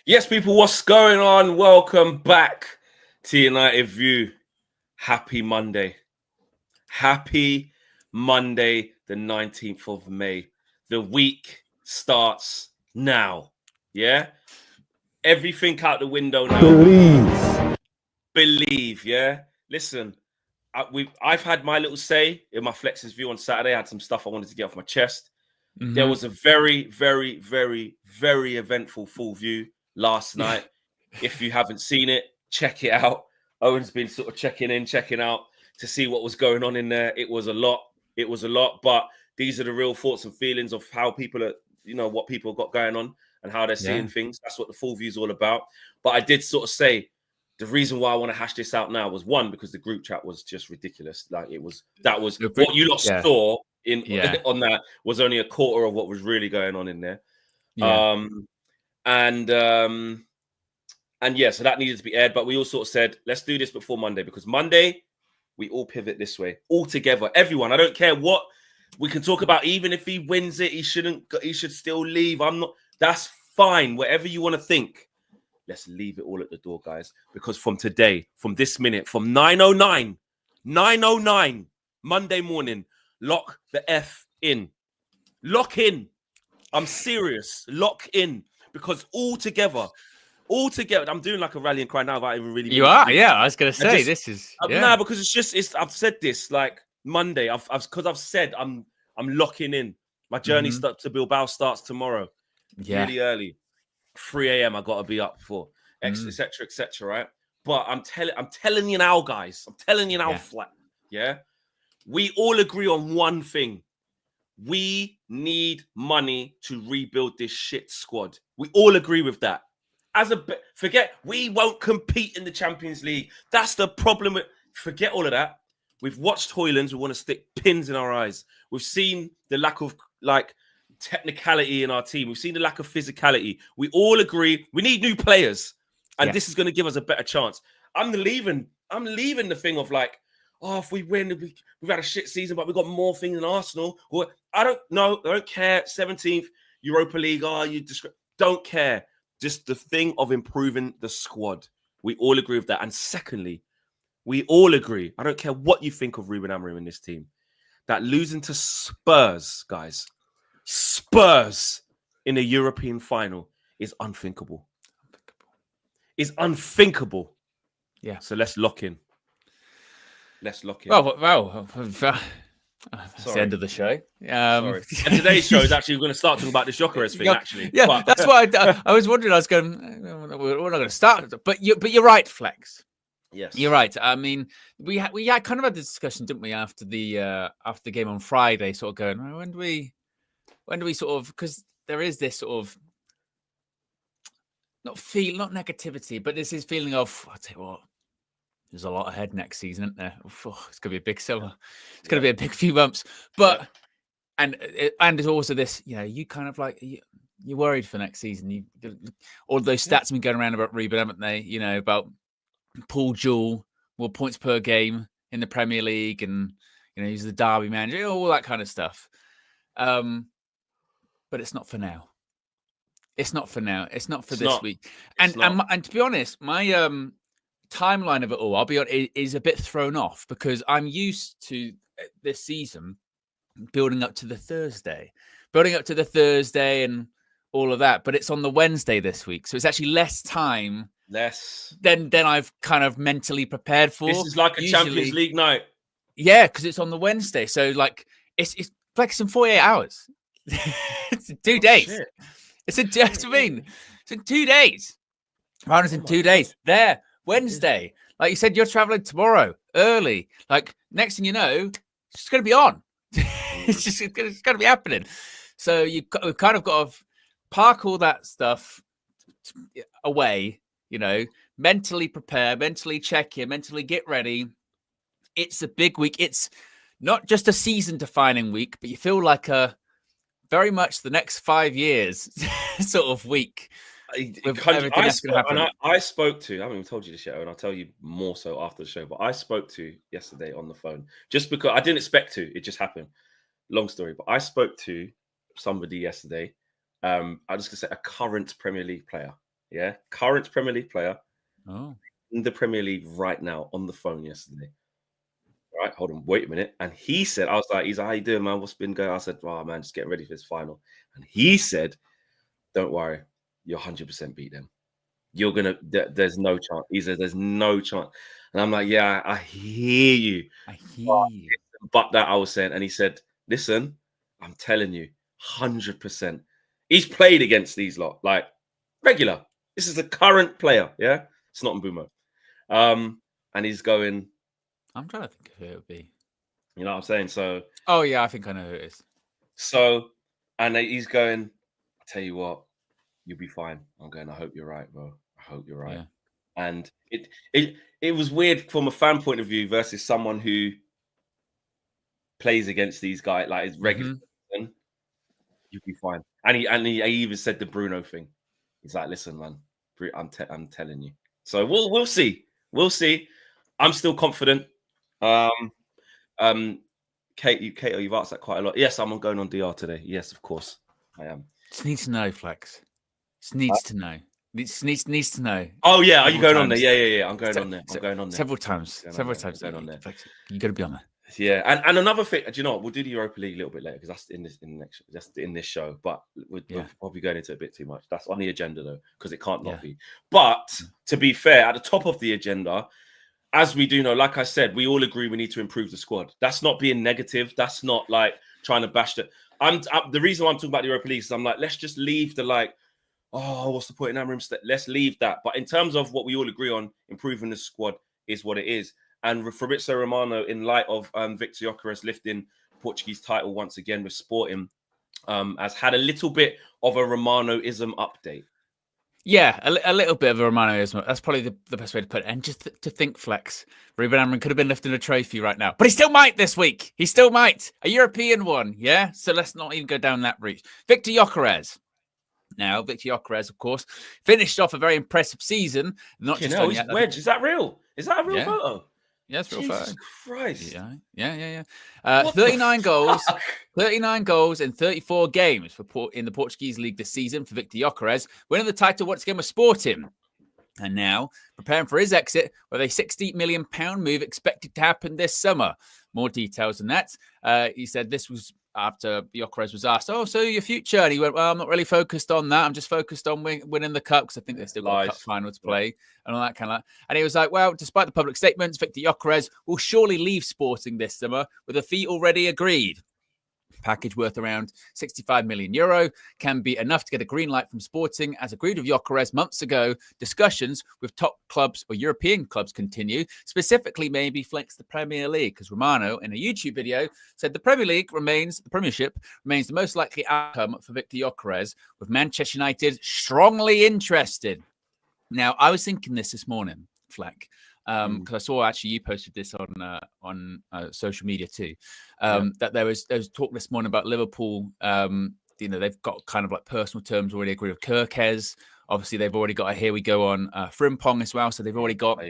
Yes, people, what's going on? Welcome back to United View. Happy Monday. Happy Monday, the 19th of May. The week starts now. Yeah? Everything out the window now. Believe, yeah? Listen, I've had my little say in my Flex's View on Saturday. I had some stuff I wanted to get off my chest. Mm-hmm. There was a very, very, very, very eventful full view last night. If you haven't seen it, check it out. Owen's been sort of checking in, checking out to see what was going on in there. It was a lot. But these are the real thoughts and feelings of how people are, what people got going on and how they're seeing things. That's what the full view is all about. But I did sort of say the reason why I want to hash this out now was one, because the group chat was just ridiculous. Like that was what you lot saw on that was only a quarter of what was really going on in there. Yeah. And yeah, so that needed to be aired. But we all sort of said, let's do this before Monday, because Monday, we all pivot this way, all together. Everyone, I don't care what we can talk about. Even if he wins it, he should still leave. That's fine. Whatever you want to think, let's leave it all at the door, guys. Because from today, from this minute, from 9:09, Monday morning, lock the F in. Lock in. I'm serious. Lock in. Because all together, I'm doing like a rallying cry now without even really. You are, yeah. I was gonna say this is no, because it's. I've said this like Monday. I've said I'm locking in. My journey to Bilbao starts tomorrow, really early, 3 a.m. I gotta be up for etc. Right? But I'm telling you now, guys. I'm telling you now, flat. Yeah, we all agree on one thing. We need money to rebuild this shit squad. We all agree with that. Forget, we won't compete in the Champions League. That's the problem. Forget all of that. We've watched Hoylands. We want to stick pins in our eyes. We've seen the lack of technicality in our team. We've seen the lack of physicality. We all agree we need new players, and this is going to give us a better chance. I'm leaving the thing of if we win, we've had a shit season, but we've got more things than Arsenal. Or I don't care. 17th Europa League. Don't care. Just the thing of improving the squad. We all agree with that. And secondly, we all agree, I don't care what you think of Ruben Amorim in this team, that losing to Spurs, guys, Spurs in a European final is unthinkable. Is unthinkable. Yeah. So let's lock in. Well. That's the end of the show. Sorry. And today's show is actually, we're going to start talking about this Gyökeres thing, actually. Yeah, but that's why I was wondering. I was going, we're not going to start. But you're right, Flex. Yes. You're right. I mean, we had kind of had this discussion, didn't we, after the game on Friday, sort of going, when do we sort of, because there is this sort of, not negativity, but there's this feeling of, I'll tell you what, there's a lot ahead next season, isn't there? It's going to be a big summer. It's going to be a big few months. But and there's also this, you kind of you're worried for next season. All those stats have been going around about Ruben, haven't they? About Paul Jewell, more points per game in the Premier League, and he's the Derby manager, all that kind of stuff. But it's not for now. It's not for now. It's not for this week. And to be honest, my timeline of it all, I'll be honest, is a bit thrown off, because I'm used to this season building up to the Thursday and all of that, but it's on the Wednesday this week, so it's actually less time than I've kind of mentally prepared for. This is like a Champions League night. Yeah, because it's on the Wednesday, so it's like in 48 hours. It's in 2 days. Shit. It's in 2 days. Rounders in 2 days. There. Wednesday, like you said, you're traveling tomorrow early. Next thing you know, it's going to be on. It's going to be happening. So we've kind of got to park all that stuff away. Mentally prepare, mentally check in, mentally get ready. It's a big week. It's not just a season-defining week, but you feel like very much the next 5 years sort of week. I spoke to, I haven't even told you this yet, and I'll tell you more so after the show, but I spoke to yesterday on the phone, just because I didn't expect to, it just happened. Long story, but I spoke to somebody yesterday. I was going to say a current Premier League player. yeah, current Premier League player Oh, in the Premier League right now on the phone yesterday. All right, hold on, wait a minute. And he said, I was like, he's like, how you doing, man? What's been going on? I said, oh, man, just getting ready for this final. And he said, don't worry, you'll 100% beat them. You're going to, there's no chance. He said, there's no chance. And I'm like, yeah, I hear you. I hear you. But that I was saying, and he said, listen, I'm telling you, 100%. He's played against these lot, like regular. This is a current player, yeah? It's not Mbumo. And he's going, I'm trying to think of who it would be. you know what I'm saying? So, Oh, yeah, I think I know who it is. so, and he's going, I tell you what, you'll be fine. I'm going, I hope you're right, bro. I hope you're right. Yeah. And it was weird from a fan point of view versus someone who plays against these guys, like his regular. You'll be fine. And he even said the Bruno thing. He's like, listen, man, I'm telling you. So we'll see. We'll see. I'm still confident. Kate, you've asked that quite a lot. Yes, I'm going on DR today. Yes, of course, I am. Just needs to know, Flex. Just needs to know. Needs to know. Oh yeah, are you going on there? Yeah. I'm going on there. I'm going on there several times. Several times. Going on there. You got to be on there. Yeah, and another thing, do you know what? We'll do the Europa League a little bit later because that's in this show. But we're probably going into a bit too much. That's on the agenda though, because it can't not be. But to be fair, at the top of the agenda, as we do know, like I said, we all agree we need to improve the squad. That's not being negative. That's not like trying to bash it. The reason why I'm talking about the Europa League is I'm like, let's just leave the like, oh, what's the point in Amorim? Let's leave that. But in terms of what we all agree on, improving the squad is what it is. And Fabrizio Romano, in light of Victor Gyökeres lifting Portuguese title once again with Sporting, has had a little bit of a Romano-ism update. Yeah, a little bit of a Romano-ism. That's probably the best way to put it. And just to think, Flex, Ruben Amorim could have been lifting a trophy right now. But he still might this week. He still might. A European one, yeah? So let's not even go down that route. Victor Gyökeres. Now, Victor Gyökeres, of course, finished off a very impressive season. Not just he's wedge. Is that real? Is that a real photo? Yeah, it's real Jesus Christ. Yeah. 39 goals, 39 goals in 34 games in the Portuguese league this season for Victor Gyökeres, winning the title once again with Sporting. And now preparing for his exit with a £60 million move expected to happen this summer. More details than that. He said this was after Gyökeres was asked, oh, so your future? And he went, well, I'm not really focused on that. I'm just focused on winning the cup because I think they've still got a cup final to play and all that kind of. And he was like, well, despite the public statements, Victor Gyökeres will surely leave Sporting this summer with a fee already agreed. Package worth around €65 million can be enough to get a green light from Sporting. As agreed with Gyökeres months ago, discussions with top clubs or European clubs continue, specifically maybe flex the Premier League, because Romano in a YouTube video said the Premiership remains the most likely outcome for Victor Gyökeres, with Manchester United strongly interested. Now, I was thinking this morning, Fleck, because I saw actually you posted this on social media too, that there was talk this morning about Liverpool. They've got kind of like personal terms already agreed with Gyökeres. Obviously, they've already got a here we go on Frimpong as well, so they've already got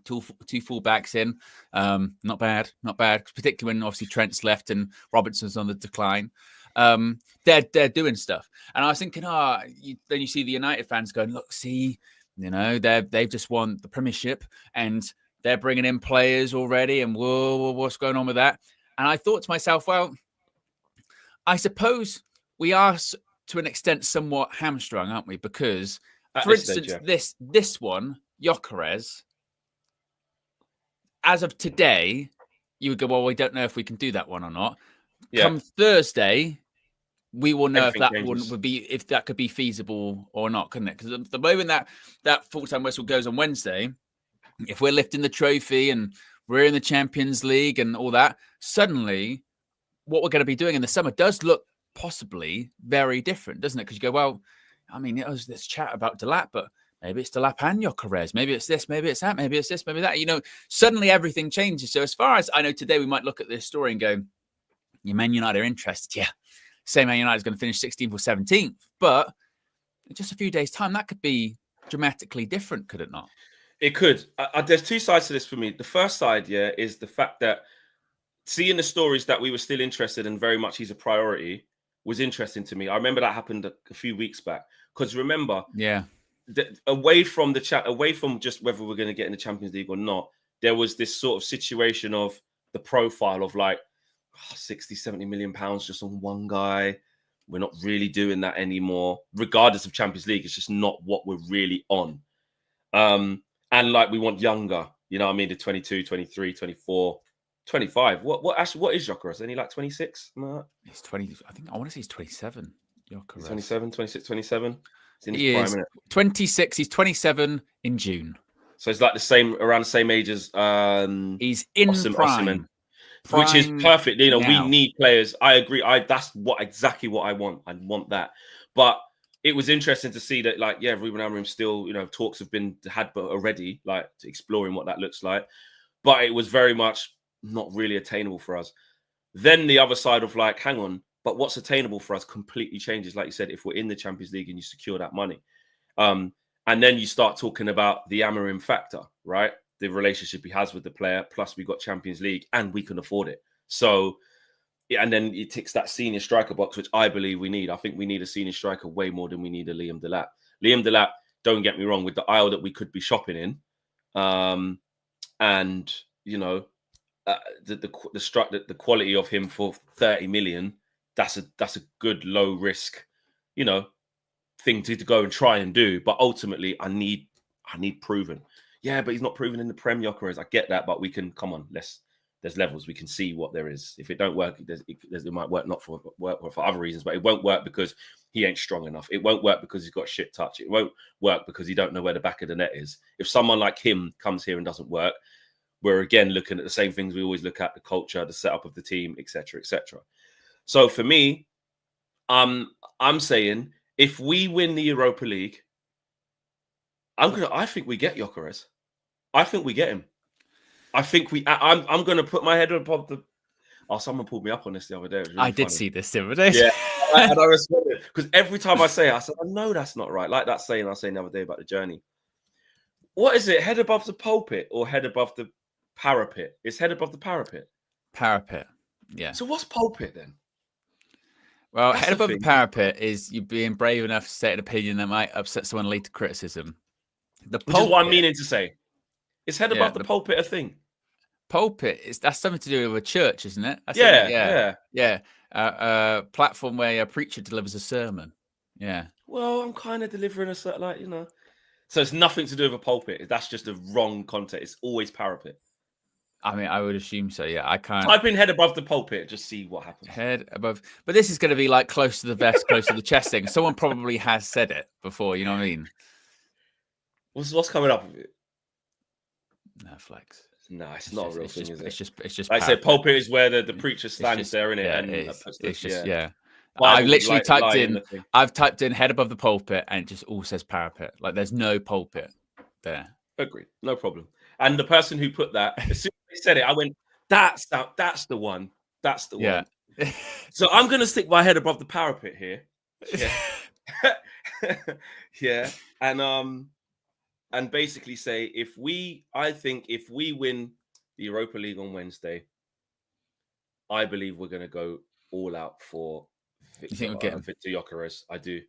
two full backs in. Not bad, particularly when obviously Trent's left and Robertson's on the decline. They're doing stuff, and I was thinking, then you see the United fans going, look, see. They've just won the Premiership and they're bringing in players already. And whoa, what's going on with that? And I thought to myself, well, I suppose we are to an extent somewhat hamstrung, aren't we? Because, for instance, this one, Gyökeres, as of today, you would go, well, we don't know if we can do that one or not. Yeah. Come Thursday, we will know if that could be feasible or not, couldn't it? Because the moment that full-time whistle goes on Wednesday, if we're lifting the trophy and we're in the Champions League and all that, suddenly what we're going to be doing in the summer does look possibly very different, doesn't it? Because you go, well, I mean, it was this chat about Delap, but maybe it's Delap and Gyökeres. Maybe it's this, maybe it's that, maybe it's this, maybe that. Suddenly everything changes. So as far as I know today, we might look at this story and go, your Man United are interested. Yeah. Say Man United is going to finish 16th or 17th, but in just a few days' time, that could be dramatically different, could it not? It could. There's two sides to this for me. The first side, is the fact that seeing the stories that we were still interested in, very much he's a priority, was interesting to me. I remember that happened a few weeks back. Because remember, away from the chat, away from just whether we're going to get in the Champions League or not, there was this sort of situation of the profile of like 60, 70 million pounds just on one guy. We're not really doing that anymore, regardless of Champions League. It's just not what we're really on. And like, we want younger, you know what I mean? The 22, 23, 24, 25. What is Gyökeres? Any like 26? He's 20. I want to say he's 27. Gyökeres. He's 27, 26, 27. He's in his He prime, is innit? 26. He's 27 in June. So it's like around the same age as he's in prime. Which is perfect. You know, now. We need players. I agree. That's exactly what I want. I want that. But it was interesting to see that, like, yeah, Ruben Amorim still, you know, talks have been had already, like, exploring what that looks like. But it was very much not really attainable for us. Then the other side of like, hang on, but what's attainable for us completely changes. Like you said, if we're in the Champions League and you secure that money. And then you start talking about the Amorim factor, right? The relationship he has with the player, plus we got Champions League and we can afford it. So, yeah, and then it ticks that senior striker box, which I believe we need. I think we need a senior striker way more than we need a Liam Delap. Liam Delap, don't get me wrong, with the aisle that we could be shopping in, and you know, the quality of him for 30 million, that's a good low risk, you know, thing to go and try and do. But ultimately, I need proven. Yeah, but he's not proven in the Prem, Gyökeres. I get that, but we can come on. There's levels. We can see what there is. If it don't work, it might work not for other reasons, but it won't work because he ain't strong enough. It won't work because he's got shit touch. It won't work because he don't know where the back of the net is. If someone like him comes here and doesn't work, we're again looking at the same things we always look at: the culture, the setup of the team, etc., etc. So for me, I'm saying if we win the Europa League, I think we get Gyökeres. I think we get him. I'm going to put my head above the. Oh, someone pulled me up on this the other day. Really I did see this the other day. Yeah, and I respect it because every time I say it, I said, I know that's not right. Like that saying I was saying the other day about the journey. What is it? Head above the pulpit or head above the parapet? It's head above the parapet. Parapet. Yeah. So what's pulpit then? Well, that's head above the parapet is you being brave enough to say an opinion that might upset someone, lead to criticism. Which is what I'm meaning to say. Is head above the pulpit a thing? Pulpit that's something to do with a church, isn't it? Yeah. A platform where a preacher delivers a sermon. Yeah. Well, I'm kind of delivering a certain, like, you know. So it's nothing to do with a pulpit. That's just a wrong context. It's always parapet. I mean, I would assume so. Yeah, I can't. Type in head above the pulpit. Just see what happens. Head above, but this is going to be like close to the vest, close to the chest thing. Someone probably has said it before. You know what I mean? What's coming up with it? No, flex. No, it's not a real thing, is it? It's just. Like I said, pulpit is where the preacher stands there, in it. Yeah, and it's just. I've literally typed in. I've typed in head above the pulpit, and it just all says parapet. Like there's no pulpit there. Agreed, no problem. And the person who put that, as soon as they said it, I went, "That's the one. That's the one." So I'm gonna stick my head above the parapet here. Yeah, yeah, and basically say I think if we win the Europa League on Wednesday, I believe we're going to go all out for Victor Gyökeres. I do,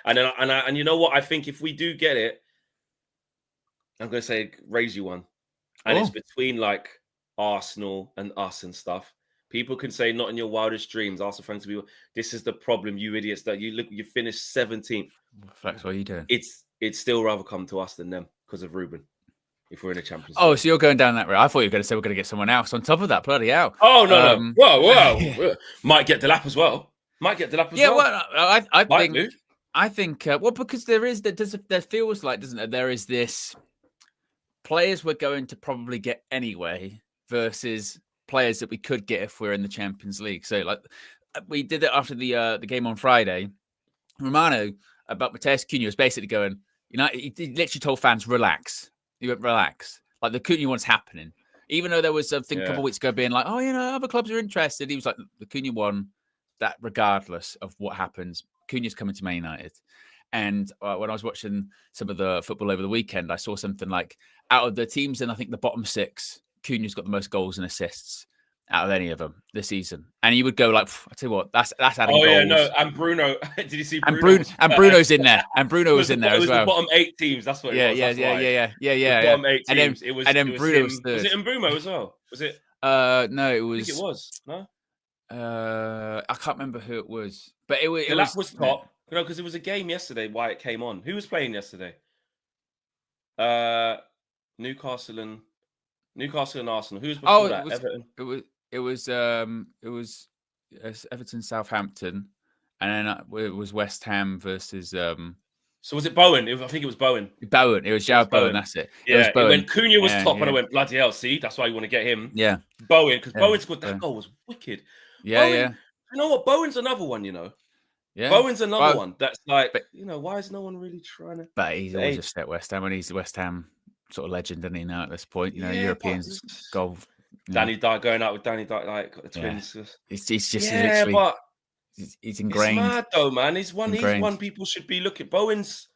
and you know what? I think if we do get it, I'm going to say raise you one, and it's between like Arsenal and us and stuff. People can say not in your wildest dreams. Arsenal fans will be. This is the problem, you idiots. That you finished 17th. Flex, what are you doing? It's still rather come to us than them because of Ruben. If we're in a Champions League. Oh, so you're going down that route. I thought you were going to say we're going to get someone else on top of that. Bloody hell. Oh, no. Whoa. Might get Delap as well. Yeah, well, I think, because there feels like, doesn't there? There is this players we're going to probably get anyway versus players that we could get if we're in the Champions League. So, like, we did it after the game on Friday. Romano about Mateus Cunha was basically going, you know, he literally told fans, relax. He went, relax. Like the Cunha one's happening. Even though there was something a couple of weeks ago being like, oh, you know, other clubs are interested. He was like, the Cunha one, that regardless of what happens, Cunha's coming to Man United. And when I was watching some of the football over the weekend, I saw something like out of the teams in, I think, the bottom six, Cunha's got the most goals and assists. out of any of them this season. And you would go like, I tell you what, that's adding Oh goals. yeah, no, and Bruno. Did you see And Bruno? Bruno's in there. And Bruno was in there It as was well. the bottom 8 teams. That's what it was. That's why. Yeah. The bottom 8 teams. And then Bruno was third. Was it Mbumo as well? Was it? No, it was. I think it was. No. I can't remember who it was, but it was. That was top. No, because it was a game yesterday. Why it came on? Who was playing yesterday? Newcastle and Arsenal. Who was before that? Everton. It was Everton, Southampton, and then it was West Ham versus. So was it Bowen? I think it was Bowen. Bowen. It was Jarrod Bowen. That's it. Yeah. It was Bowen. When Cunha was top, and I went bloody hell. See, that's why you want to get him. Yeah. Bowen, because Bowen scored that goal was wicked. Yeah, Bowen, yeah. You know what? Bowen's another one. Yeah. Bowen's another one that's like, why is no one really trying to? But he's always just at West Ham, and he's the West Ham sort of legend, isn't he? Now at this point, Europeans goal. Danny Dye going out with Danny Dye, like the twins. Yeah. He's just literally. But he's ingrained. It's mad though, man. He's one people should be looking. Bowen's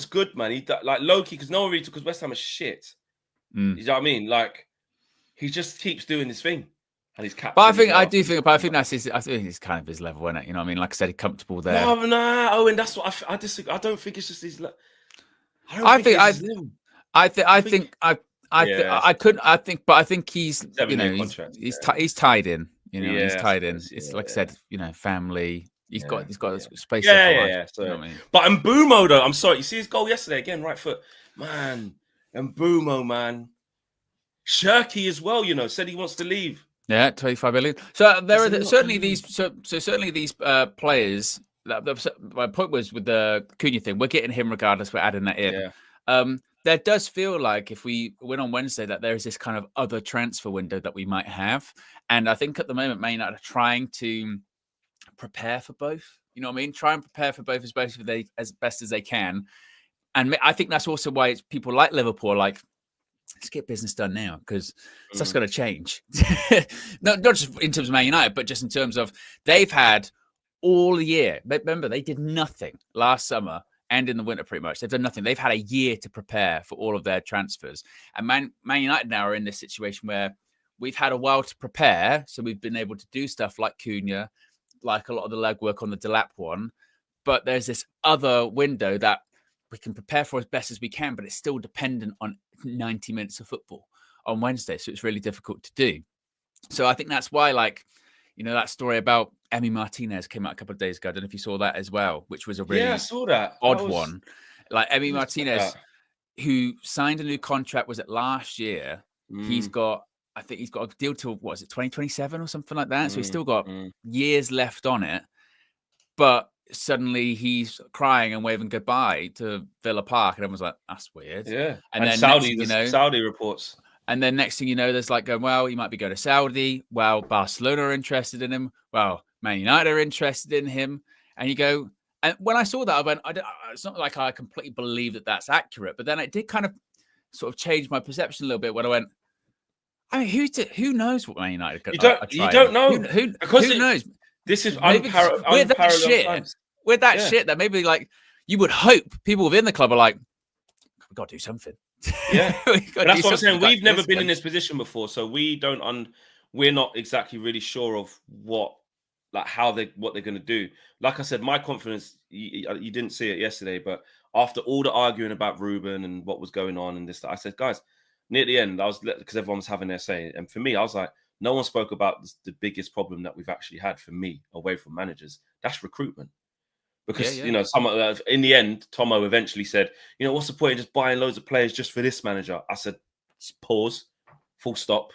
good, man. He like Loki because no one really because West Ham is shit. You know what I mean? Like he just keeps doing this thing. And he's captain. But I think that's his. I think it's kind of his level, isn't it? You know what I mean? Like I said, he's comfortable there. No, Owen. That's what I disagree. I don't think it's just his. I think he's. He's tied in. He's tied in. It's like I said. Family. He's got space. Yeah. So, you know what I mean? But Mbumo though, I'm sorry. You see his goal yesterday again, right foot, man. Mbumo, man. Shirky as well. Said he wants to leave. Yeah, 25 million. So there are certainly these. So certainly these players. My point was with the Cunha thing. We're getting him regardless. We're adding that in. Yeah. There does feel like if we win on Wednesday that there is this kind of other transfer window that we might have, and I think at the moment Man United are trying to prepare for both. You know what I mean? Try and prepare for both as best as they can, and I think that's also why it's people like Liverpool like. Let's get business done now because stuff's going to change. not just in terms of Man United, but just in terms of they've had all year. Remember, they did nothing last summer and in the winter pretty much. They've done nothing. They've had a year to prepare for all of their transfers. And Man United now are in this situation where we've had a while to prepare. So we've been able to do stuff like Cunha, like a lot of the legwork on the Delap one. But there's this other window that we can prepare for as best as we can, but it's still dependent on 90 minutes of football on Wednesday. So it's really difficult to do. So I think that's why, that story about Emi Martinez came out a couple of days ago. I don't know if you saw that as well, which was a really I saw that. odd one. Like Emi Martinez, who signed a new contract, was it last year? I think he's got a deal till, 2027 or something like that? So he's still got years left on it. But suddenly he's crying and waving goodbye to Villa Park, and everyone's like, "That's weird." Yeah, and then Saudi reports, and then next thing you know, there's like going, "Well, he might be going to Saudi." Well, Barcelona are interested in him. Well, Man United are interested in him, and you go. And when I saw that, I went, "It's not like I completely believe that that's accurate," but then it did kind of sort of change my perception a little bit when I went. I mean, who knows what Man United? You don't know who knows. This is with that shit that maybe like you would hope people within the club are like, we've got to do something. Yeah, that's what I'm saying. We've never been in this position before, so we're not exactly really sure of what they're going to do. Like I said, my confidence. You didn't see it yesterday, but after all the arguing about Ruben and what was going on and this, I said, guys, near the end, because everyone was having their say, and for me, I was like. No one spoke about the biggest problem that we've actually had for me away from managers. That's recruitment. Because, in the end, Tomo eventually said, what's the point of just buying loads of players just for this manager? I said, pause, full stop,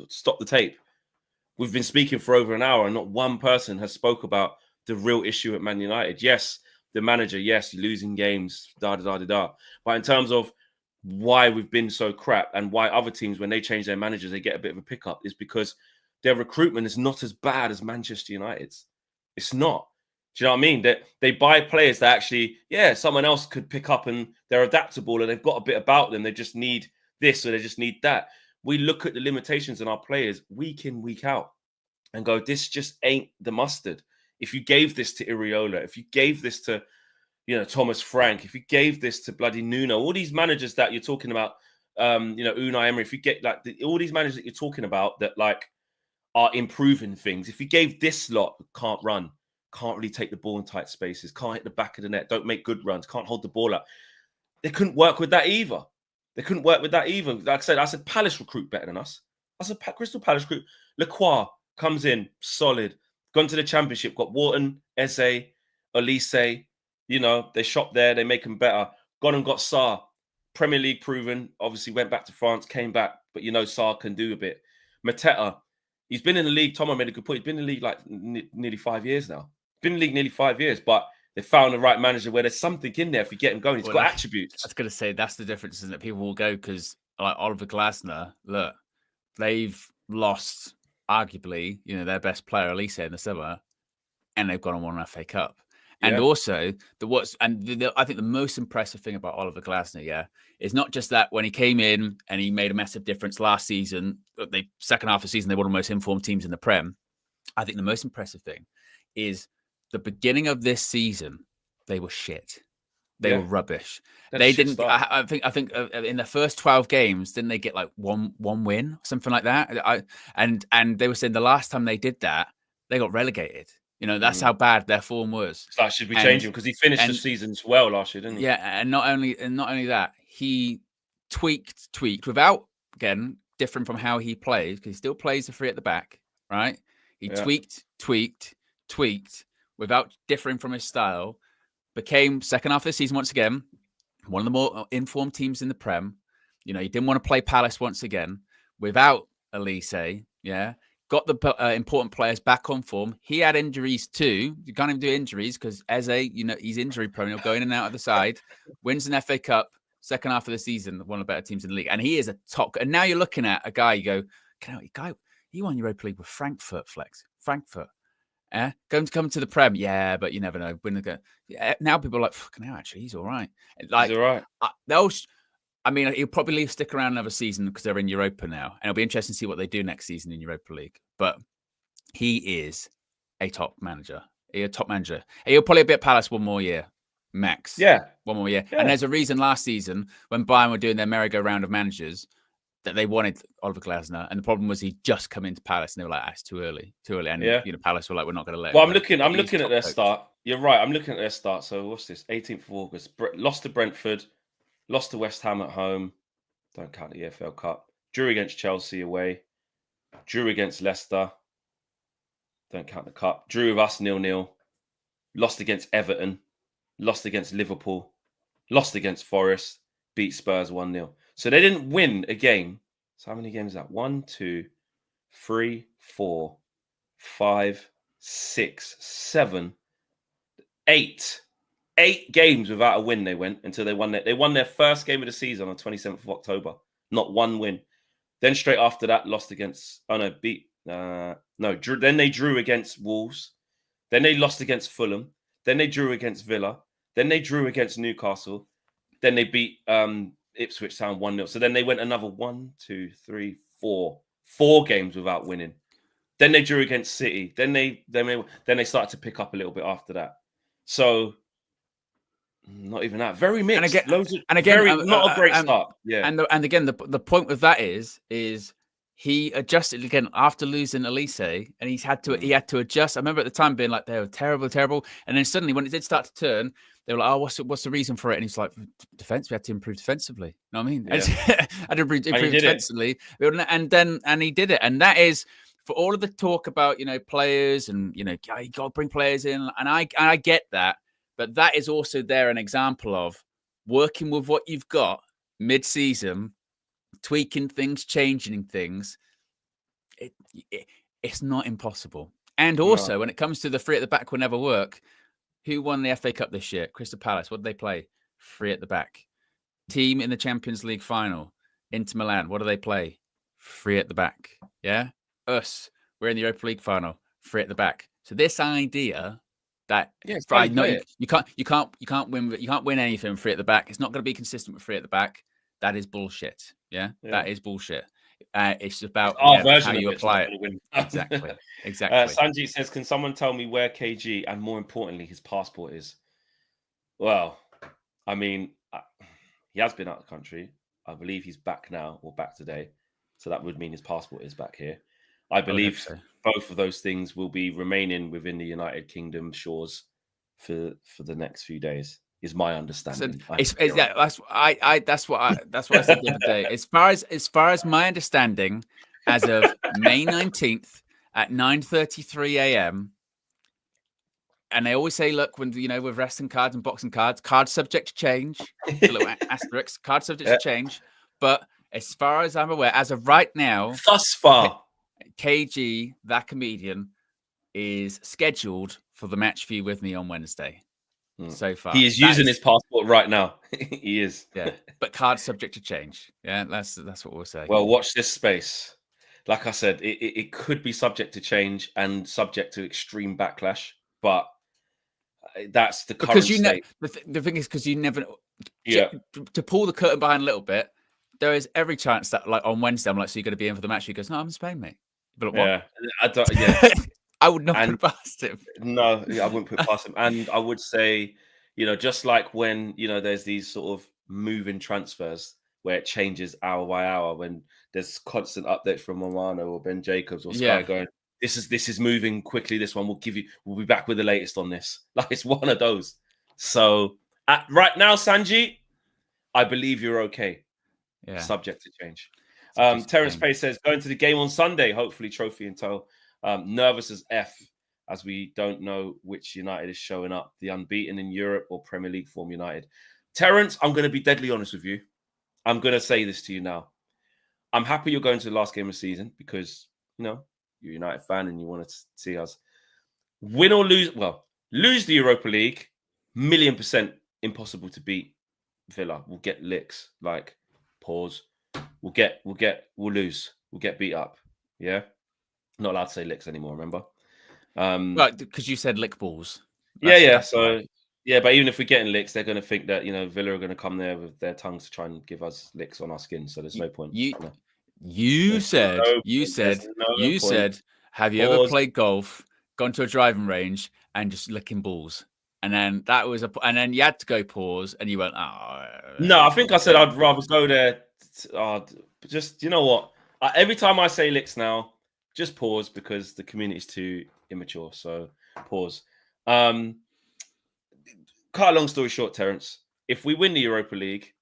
stop the tape. We've been speaking for over an hour and not one person has spoke about the real issue at Man United. Yes, the manager, yes, losing games, da-da-da-da-da. But in terms of why we've been so crap and why other teams, when they change their managers, they get a bit of a pickup is because their recruitment is not as bad as Manchester United's. It's not. Do you know what I mean? That they buy players that actually, someone else could pick up and they're adaptable and they've got a bit about them. They just need this or they just need that. We look at the limitations in our players week in, week out and go, this just ain't the mustard. If you gave this to Iriola, if you gave this to Thomas Frank, if you gave this to bloody Nuno, all these managers that you're talking about, Unai Emery, if you get all these managers that you're talking about that are improving things. If you gave this lot can't run, can't really take the ball in tight spaces, can't hit the back of the net, don't make good runs, can't hold the ball up, they couldn't work with that either. Like I said, Palace recruit better than us. I said Crystal Palace recruit. Lacroix comes in solid, gone to the Championship, got Wharton, Eze, Elise. You know, they shop there, they make them better. Gone and got Sarr, Premier League proven. Obviously went back to France, came back, but you know Sarr can do a bit. Mateta, he's been in the league. Tomo made a good point. He's been in the league like nearly 5 years now. Been in the league nearly 5 years, but they found the right manager where there's something in there if you get him going. He's got attributes. I was going to say that's the difference, isn't it? People will go because like Oliver Glasner, look, they've lost arguably, you know, their best player, Elise, in the summer, and they've gone and won an FA Cup. And also, I think the most impressive thing about Oliver Glasner, is not just that when he came in and he made a massive difference last season, the second half of the season, they were one of the most informed teams in the Prem. I think the most impressive thing is the beginning of this season, they were shit. They were rubbish. They didn't. I think in the first 12 games, didn't they get like one win, something like that? And they were saying the last time they did that, they got relegated. You know, that's how bad their form was. So that should be changing because he finished the season well last year, didn't he? Yeah, and not only that, he tweaked without, again, different from how he plays, because he still plays the three at the back, right? He tweaked without differing from his style, became second half of the season once again, one of the more informed teams in the Prem. You know, he didn't want to play Palace once again without Elise, got the important players back on form. He had injuries too. You can't even do injuries because Eze, you know, he's injury prone. He'll go in and out of the side. Wins an FA Cup, second half of the season, one of the better teams in the league. And he is a top. And now you're looking at a guy, you go, he won Europa League with Frankfurt, Flex. Frankfurt. Going to come to the Prem. Yeah, but you never know. Now people are like, fucking hell, actually, he's all right. Like, he's all right. He'll probably stick around another season because they're in Europa now. And it'll be interesting to see what they do next season in Europa League. But he is a top manager. He'll probably be at Palace one more year, max. Yeah. One more year. Yeah. And there's a reason last season when Bayern were doing their merry-go-round of managers that they wanted Oliver Glasner. And the problem was he'd just come into Palace and they were like, it's too early. And, you know, Palace were like, we're not going to let him. Well, I'm looking at their start. You're right. I'm looking at their start. So what's this? 18th of August. Lost to Brentford. Lost to West Ham at home. Don't count the EFL Cup. Drew against Chelsea away. Drew against Leicester. Don't count the cup. Drew with us 0-0. Lost against Everton. Lost against Liverpool. Lost against Forest. Beat Spurs 1-0. So they didn't win a game. So how many games is that? 1, 2, 3, 4, 5, 6, 7, 8. 8 games without a win they went until they won their first game of the season on 27th of October. Not one win. Then straight after that, lost against then they drew against Wolves. Then they lost against Fulham. Then they drew against Villa. Then they drew against Newcastle. Then they beat Ipswich Town 1-0. So then they went another 4 games without winning. Then they drew against City. Then they started to pick up a little bit after that. So not even that. Very mixed. Not a great start. Yeah. And again, the point with that is he adjusted again after losing Elise, and he had to adjust. I remember at the time being like, they were terrible. And then suddenly when it did start to turn, they were like, oh, what's the reason for it? And he's like, defense, we had to improve defensively. You know what I mean? Yeah. I had to improve defensively. And he did it. And that is, for all of the talk about, you know, players and, you know, you got to bring players in. And I get that. But that is also there an example of working with what you've got mid-season, tweaking things, changing things. It's not impossible. And also, when it comes to the three at the back will never work, who won the FA Cup this year? Crystal Palace. What did they play? Three at the back. Team in the Champions League final. Inter Milan. What do they play? Three at the back. Yeah? Us. We're in the Europa League final. Three at the back. So this idea that you can't win anything free at the back. It's not going to be consistent with free at the back. That is bullshit. Yeah. That is bullshit. It's about how you apply it. Exactly. Sanjit says, can someone tell me where KG and more importantly his passport is? Well, I mean, he has been out of the country. I believe he's back now or back today. So that would mean his passport is back here. I would hope believe so. both of those things will be remaining within the United Kingdom shores for the next few days. Is my So understanding. yeah, that's what I said the other day. As far as my understanding, as of May 19th at 9:33 a.m. And they always say, look, when with wrestling cards and boxing cards subject to change. The little asterisk, card subject to change. But as far as I'm aware, as of right now, thus far, KG, that comedian, is scheduled for the match view with me on Wednesday. So far, he is using his passport right now. He is. Yeah, but cards subject to change. Yeah, that's what we'll say. Well, watch this space. Like I said, it could be subject to change and subject to extreme backlash, but that's the current state. The thing is, because you never, Yeah. to pull the curtain behind a little bit, there is every chance that, like, on Wednesday, I'm like, so you're going to be in for the match? He goes, no, I'm in Spain, mate. But what? Yeah, I don't. Yeah, I would not put past him. No, I wouldn't put past him. And I would say, just like when there's these sort of moving transfers where it changes hour by hour, when there's constant updates from Romano or Ben Jacobs or Sky going, this is moving quickly. This one we'll be back with the latest on this. Like, it's one of those. So right now, Sanji, I believe you're okay. Yeah. Subject to change. Terence Pace says, going to the game on Sunday, hopefully trophy in tow. Nervous as F, as we don't know which United is showing up, the unbeaten in Europe or Premier League form United. Terence, I'm going to be deadly honest with you. I'm going to say this to you now. I'm happy you're going to the last game of the season because, you're a United fan and you want to see us win or lose. Well, lose the Europa League, 1,000,000% impossible to beat Villa. We'll get licks, like, pause. We'll lose. We'll get beat up. Yeah. Not allowed to say licks anymore, remember? Right, because you said lick balls. So, but even if we're getting licks, they're going to think that, Villa are going to come there with their tongues to try and give us licks on our skin. So there's no point. You said, have you ever played golf, gone to a driving range and just licking balls? And then and then you had to go pause and you went, oh. No, I think I said I'd rather go there. Just, you know what? Every time I say licks now, just pause because the community is too immature. So pause. Cut a long story short, Terence, if we win the Europa League,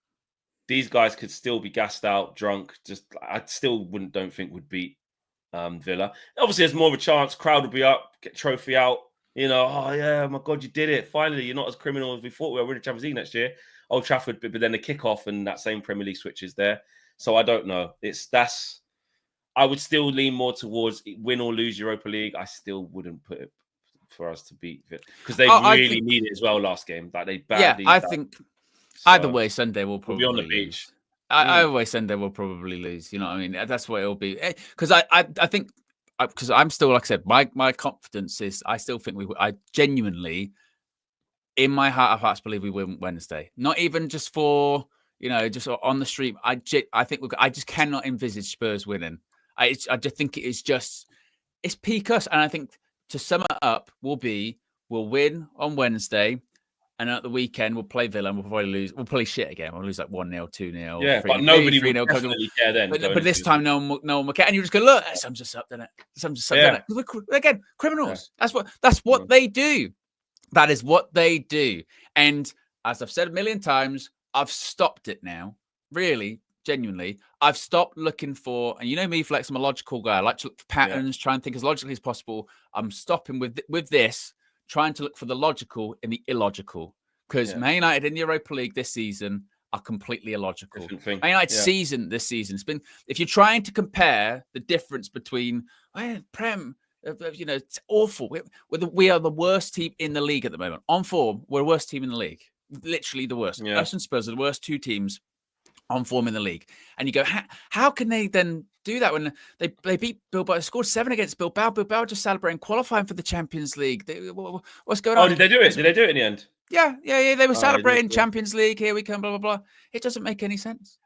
these guys could still be gassed out, drunk. I still don't think would beat Villa. Obviously, there's more of a chance. Crowd will be up, get trophy out. Oh yeah, my God, you did it. Finally, you're not as criminal as we thought. We're winning Champions League next year. Old Trafford, but then the kickoff and that same Premier League switch is there. So I don't know. I would still lean more towards win or lose Europa League. I still wouldn't put it for us to beat it because they really need it as well last game. Like they badly. Yeah, I think either way, Sunday will probably be on the beach. Either way, Sunday will probably lose. You know what I mean? That's what it'll be. Because I think because I'm still, like I said, my confidence is I still think I genuinely, in my heart of hearts, believe we win Wednesday. Not even just for just on the street. I think I just cannot envisage Spurs winning. I just think it's peak us, and I think to sum it up, we'll win on Wednesday, and at the weekend we'll play Villa and we'll probably lose. We'll play shit again. We'll lose like 1-0, 2-0. Yeah, 3-0, but nobody will 3-0, definitely care then. But this time, no one will care, and you just go, look, that sums us up, doesn't it? Sums us up, doesn't it? Again, criminals. Yeah. That's what they do. That is what they do. And as I've said a million times, I've stopped it now. Really, genuinely, I've stopped looking for, and you know me, Flex, I'm a logical guy. I like to look for patterns, try and think as logically as possible. I'm stopping with this, trying to look for the logical in the illogical. Because Man United in the Europa League this season are completely illogical. Man United season this season, it's been, if you're trying to compare the difference between Prem, it's awful. We are the worst team in the league at the moment. On form, we're the worst team in the league. Literally the worst. Us and Spurs are the worst two teams on form in the league. And you go, how can they then do that when they beat Bilbao? They scored 7 against Bilbao. Bilbao just celebrating qualifying for the Champions League. What's going on? Oh, did they do it? Did they do it in the end? Yeah. They were celebrating Champions League. Here we come, blah, blah, blah. It doesn't make any sense.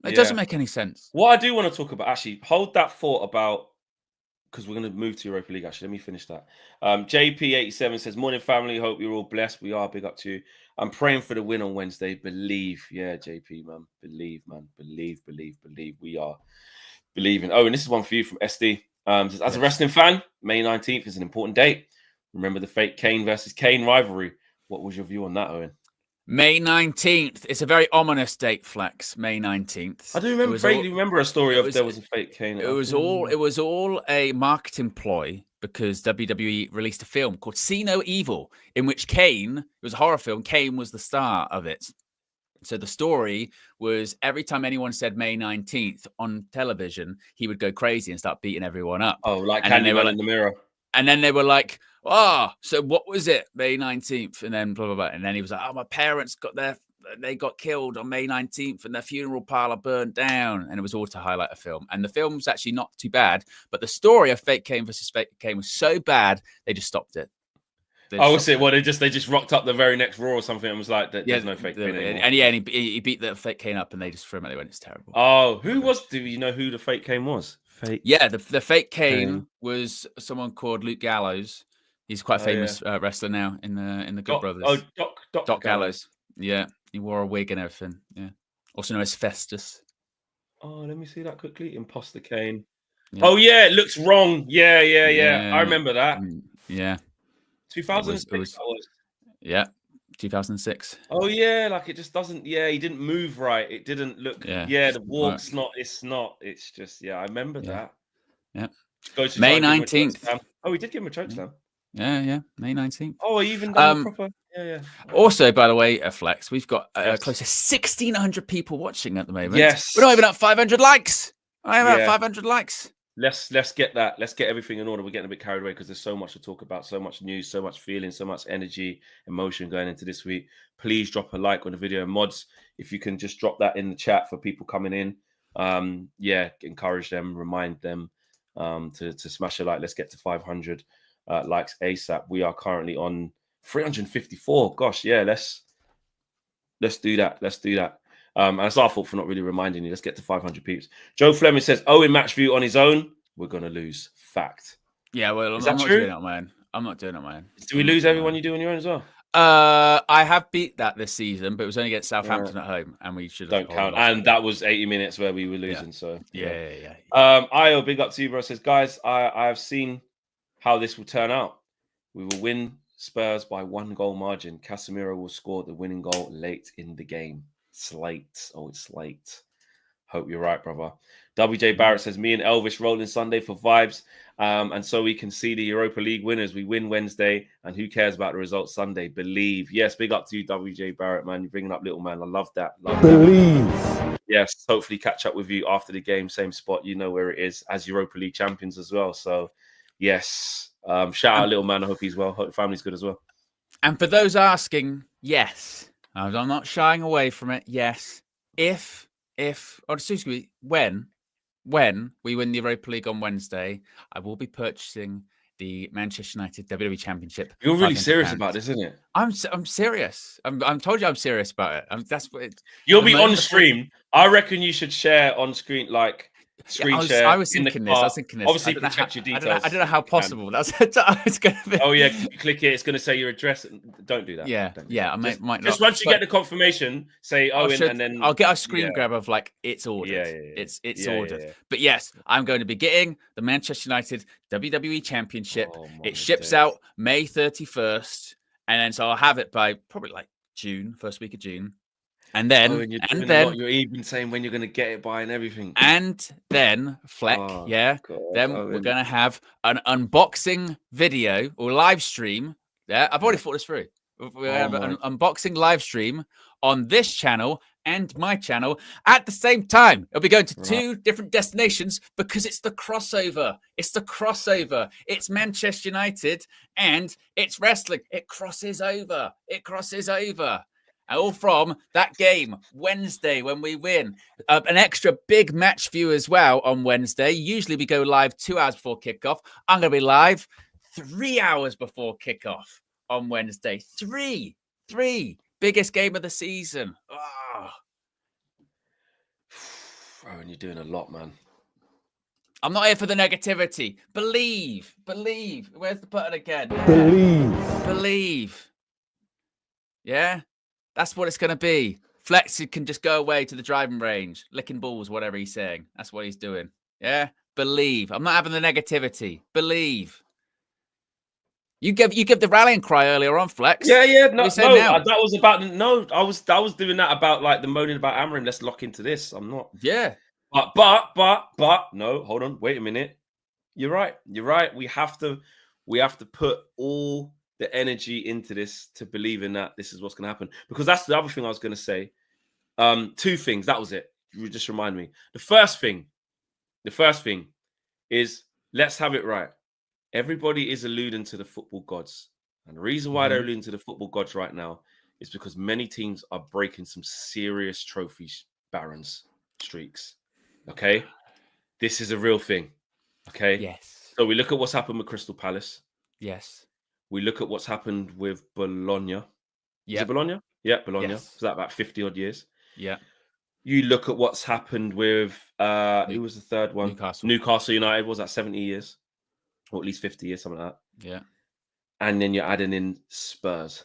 It doesn't make any sense. What I do want to talk about, actually, hold that thought about, because we're going to move to Europa League, actually. Let me finish that. JP87 says, morning, family. Hope you're all blessed. We are. Big up to you. I'm praying for the win on Wednesday. Believe. Yeah, JP, man. Believe, man. Believe. We are believing. Oh, and this is one for you from SD. As a wrestling fan, May 19th is an important date. Remember the fake Kane versus Kane rivalry. What was your view on that, Owen? May 19th. It's a very ominous date, Flex. May 19th. I do remember a story of there was a fake Kane. It was all a marketing ploy because WWE released a film called See No Evil, in which Kane, it was a horror film, Kane was the star of it. So the story was every time anyone said May 19th on television, he would go crazy and start beating everyone up. Oh, like Candyman in the mirror. And then they were like, so what was it? May 19th. And then blah, blah, blah. And then he was like, my parents they got killed on May 19th and their funeral parlor burned down. And it was all to highlight a film. And the film was actually not too bad. But the story of Fake Kane versus Fake Kane was so bad, they just stopped it. Was it? Well, they just rocked up the very next Raw or something and was like, there's no Fake Kane anymore. And he beat the Fake Kane up and they just threw him out. They went, it's terrible. Oh, do you know who the Fake Kane was? The Fake Kane was someone called Luke Gallows. He's quite a famous wrestler now in the Good Brothers. Doc Gallows. Yeah, he wore a wig and everything. Yeah, also known as Festus. Oh, let me see that quickly. Imposter Kane. Yeah. Oh yeah, it looks wrong. Yeah. I remember that. Yeah. 2006. Yeah, 2006. Oh yeah, like it just doesn't. Yeah, he didn't move right. It didn't look. Yeah, the walk's not. It's not. It's just. Yeah, I remember that. Yeah. May 19th. Oh, he did give him a chokeslam. Yeah. May 19th. Oh, even done proper. Yeah. Also, by the way, Flex, we've got close to 1,600 people watching at the moment. Yes. We're not even at 500 likes. I am at 500 likes. Let's get that. Let's get everything in order. We're getting a bit carried away because there's so much to talk about, so much news, so much feeling, so much energy, emotion going into this week. Please drop a like on the video. Mods, if you can just drop that in the chat for people coming in. Encourage them, remind them to smash a like. Let's get to 500 likes ASAP. We are currently on 354. Gosh, yeah, let's do that. And it's our fault for not really reminding you. Let's get to 500 peeps. Joe Fleming says, in match view on his own, we're going to lose. Fact. Yeah, well, I'm not doing it, man. I'm not doing it, man. Do we lose everyone you do on your own as well? I have beat that this season, but it was only against Southampton at home, and we should don't count. And that was 80 minutes where we were losing. So yeah. Io, big up to you, bro. Says, guys, I have seen how this will turn out. We will win Spurs by 1 goal margin. Casemiro will score the winning goal late in the game. It's late. Hope you're right, brother. WJ Barrett says, me and Elvis rolling Sunday for vibes. And so we can see the Europa League winners. We win Wednesday, and who cares about the results Sunday? Believe. Yes, big up to you, WJ Barrett, man. You're bringing up little man. I love that. Believe. Yes, hopefully catch up with you after the game. Same spot. You know where it is, as Europa League champions as well. So, yes. Shout out little man. I hope he's well. Hope the family's good as well. And for those asking, yes. I'm not shying away from it. Yes. When we win the Europa League on Wednesday, I will be purchasing the Manchester United WWE Championship. You're really serious about this, isn't it? I'm serious. I'm told you I'm serious about it. That's what you'll be on stream. I reckon you should share on screen, like screen share. I was thinking this. Obviously, protect your details. I don't know how possible that's going to be. Oh yeah, you click it. It's going to say your address. Don't do that. I might not. Just once you get the confirmation, say Owen, and then I'll get a screen grab of like it's ordered. It's ordered. Yeah. But yes, I'm going to be getting the Manchester United WWE Championship. It ships out May 31st, and then so I'll have it by probably like June, first week of June. And then, you're even saying when you're going to get it by and everything. And then, Fleck, we're going to have an unboxing video or live stream. Yeah, I've already thought this through. We have an unboxing live stream on this channel and my channel at the same time. It'll be going to 2 different destinations because it's the crossover. It's Manchester United and it's wrestling. It crosses over. All from that game Wednesday when we win. An extra big match view as well on Wednesday. Usually we go live 2 hours before kickoff. I'm going to be live 3 hours before kickoff on Wednesday. Three. Biggest game of the season. Bro, you're doing a lot, man. I'm not here for the negativity. Believe. Where's the button again? Believe. Yeah? That's what it's going to be. Flex can just go away to the driving range, licking balls, whatever he's saying. That's what he's doing. Yeah? Believe. I'm not having the negativity. Believe. You give the rallying cry earlier on, Flex. Yeah. What are you now? That was about I was doing that about like the moaning about Amarim. Let's lock into this. I'm not. Yeah. But no, hold on, wait a minute. You're right. We have to put all the energy into this to believe in that this is what's going to happen. Because that's the other thing I was going to say. Two things. That was it. You just remind me. The first thing is let's have it right. Everybody is alluding to the football gods. And the reason why they're alluding to the football gods right now is because many teams are breaking some serious trophies, barons, streaks. Okay? This is a real thing. Okay? Yes. So we look at what's happened with Crystal Palace. Yes. We look at what's happened with Bologna. Yeah. Is it Bologna? Yeah, Bologna. Yes. Was that about 50 odd years? Yeah. You look at what's happened with who was the third one? Newcastle United. Was that 70 years? Or at least 50 years, something like that. Yeah. And then you're adding in Spurs.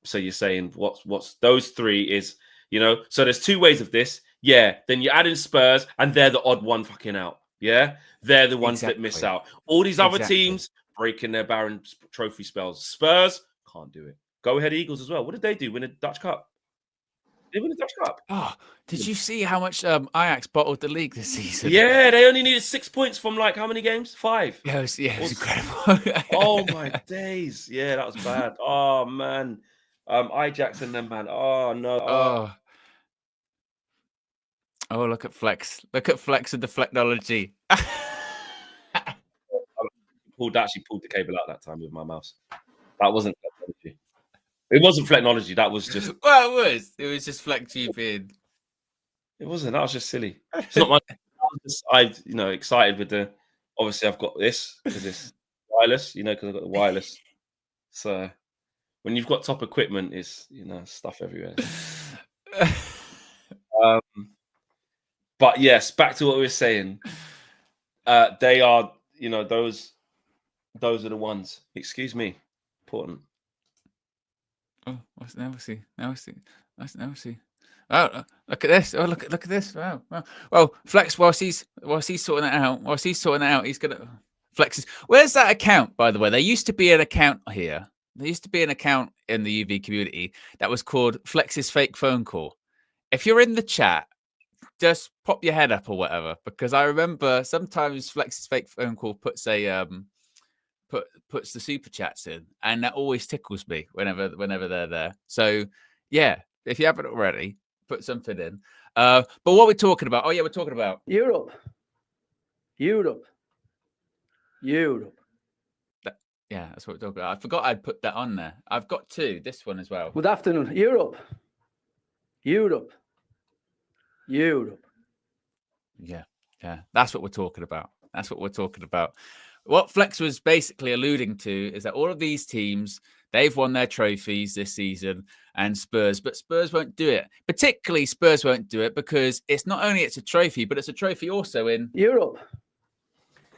So you're saying what's those three is, so there's two ways of this. Yeah, then you add in Spurs and they're the odd one fucking out. Yeah, they're the ones that miss out. All these other teams breaking their Baron Trophy spells. Spurs can't do it. Go ahead, Eagles as well. What did they do? Win a Dutch Cup? They win the Dutch Cup. Oh, did you see how much Ajax bottled the league this season? Yeah, they only needed 6 points from like how many games? 5. Yeah, it was incredible. Oh my days. Yeah, that was bad. Oh man. Ajax and them, man. Oh no. Oh, look at Flex. Look at Flex with the Flexnology. Actually pulled the cable out that time with my mouse. That wasn't Flexnology. It wasn't Flexnology. That was just. Well, it was. It was just Flex being. It wasn't. That was just silly. It's not my. Excited with the. Obviously, I've got this because it's wireless. Because I've got the wireless. So when you've got top equipment, it's stuff everywhere. But yes, back to what we were saying. They are, those are the ones. Excuse me. Important. Oh, now we see. Oh, look at this. Oh, look at this. Wow. Well, Flex, whilst he's sorting that out, he's gonna Flexes. Where's that account, by the way? There used to be an account here. There used to be an account in the UV community that was called Flex's Fake Phone Call. If you're in the chat, just pop your head up or whatever, because I remember sometimes Flex's Fake Phone Call puts puts the super chats in, and that always tickles me whenever they're there. So yeah, if you haven't already, put something in. But what we're talking about? Oh yeah, we're talking about Europe. Yeah, that's what we're talking about. I forgot I'd put that on there. I've got two. This one as well. Good afternoon, Europe. Yeah. That's what we're talking about. What Flex was basically alluding to is that all of these teams, they've won their trophies this season, and but Spurs won't do it. Particularly Spurs won't do it because it's not only it's a trophy, but it's a trophy also in Europe.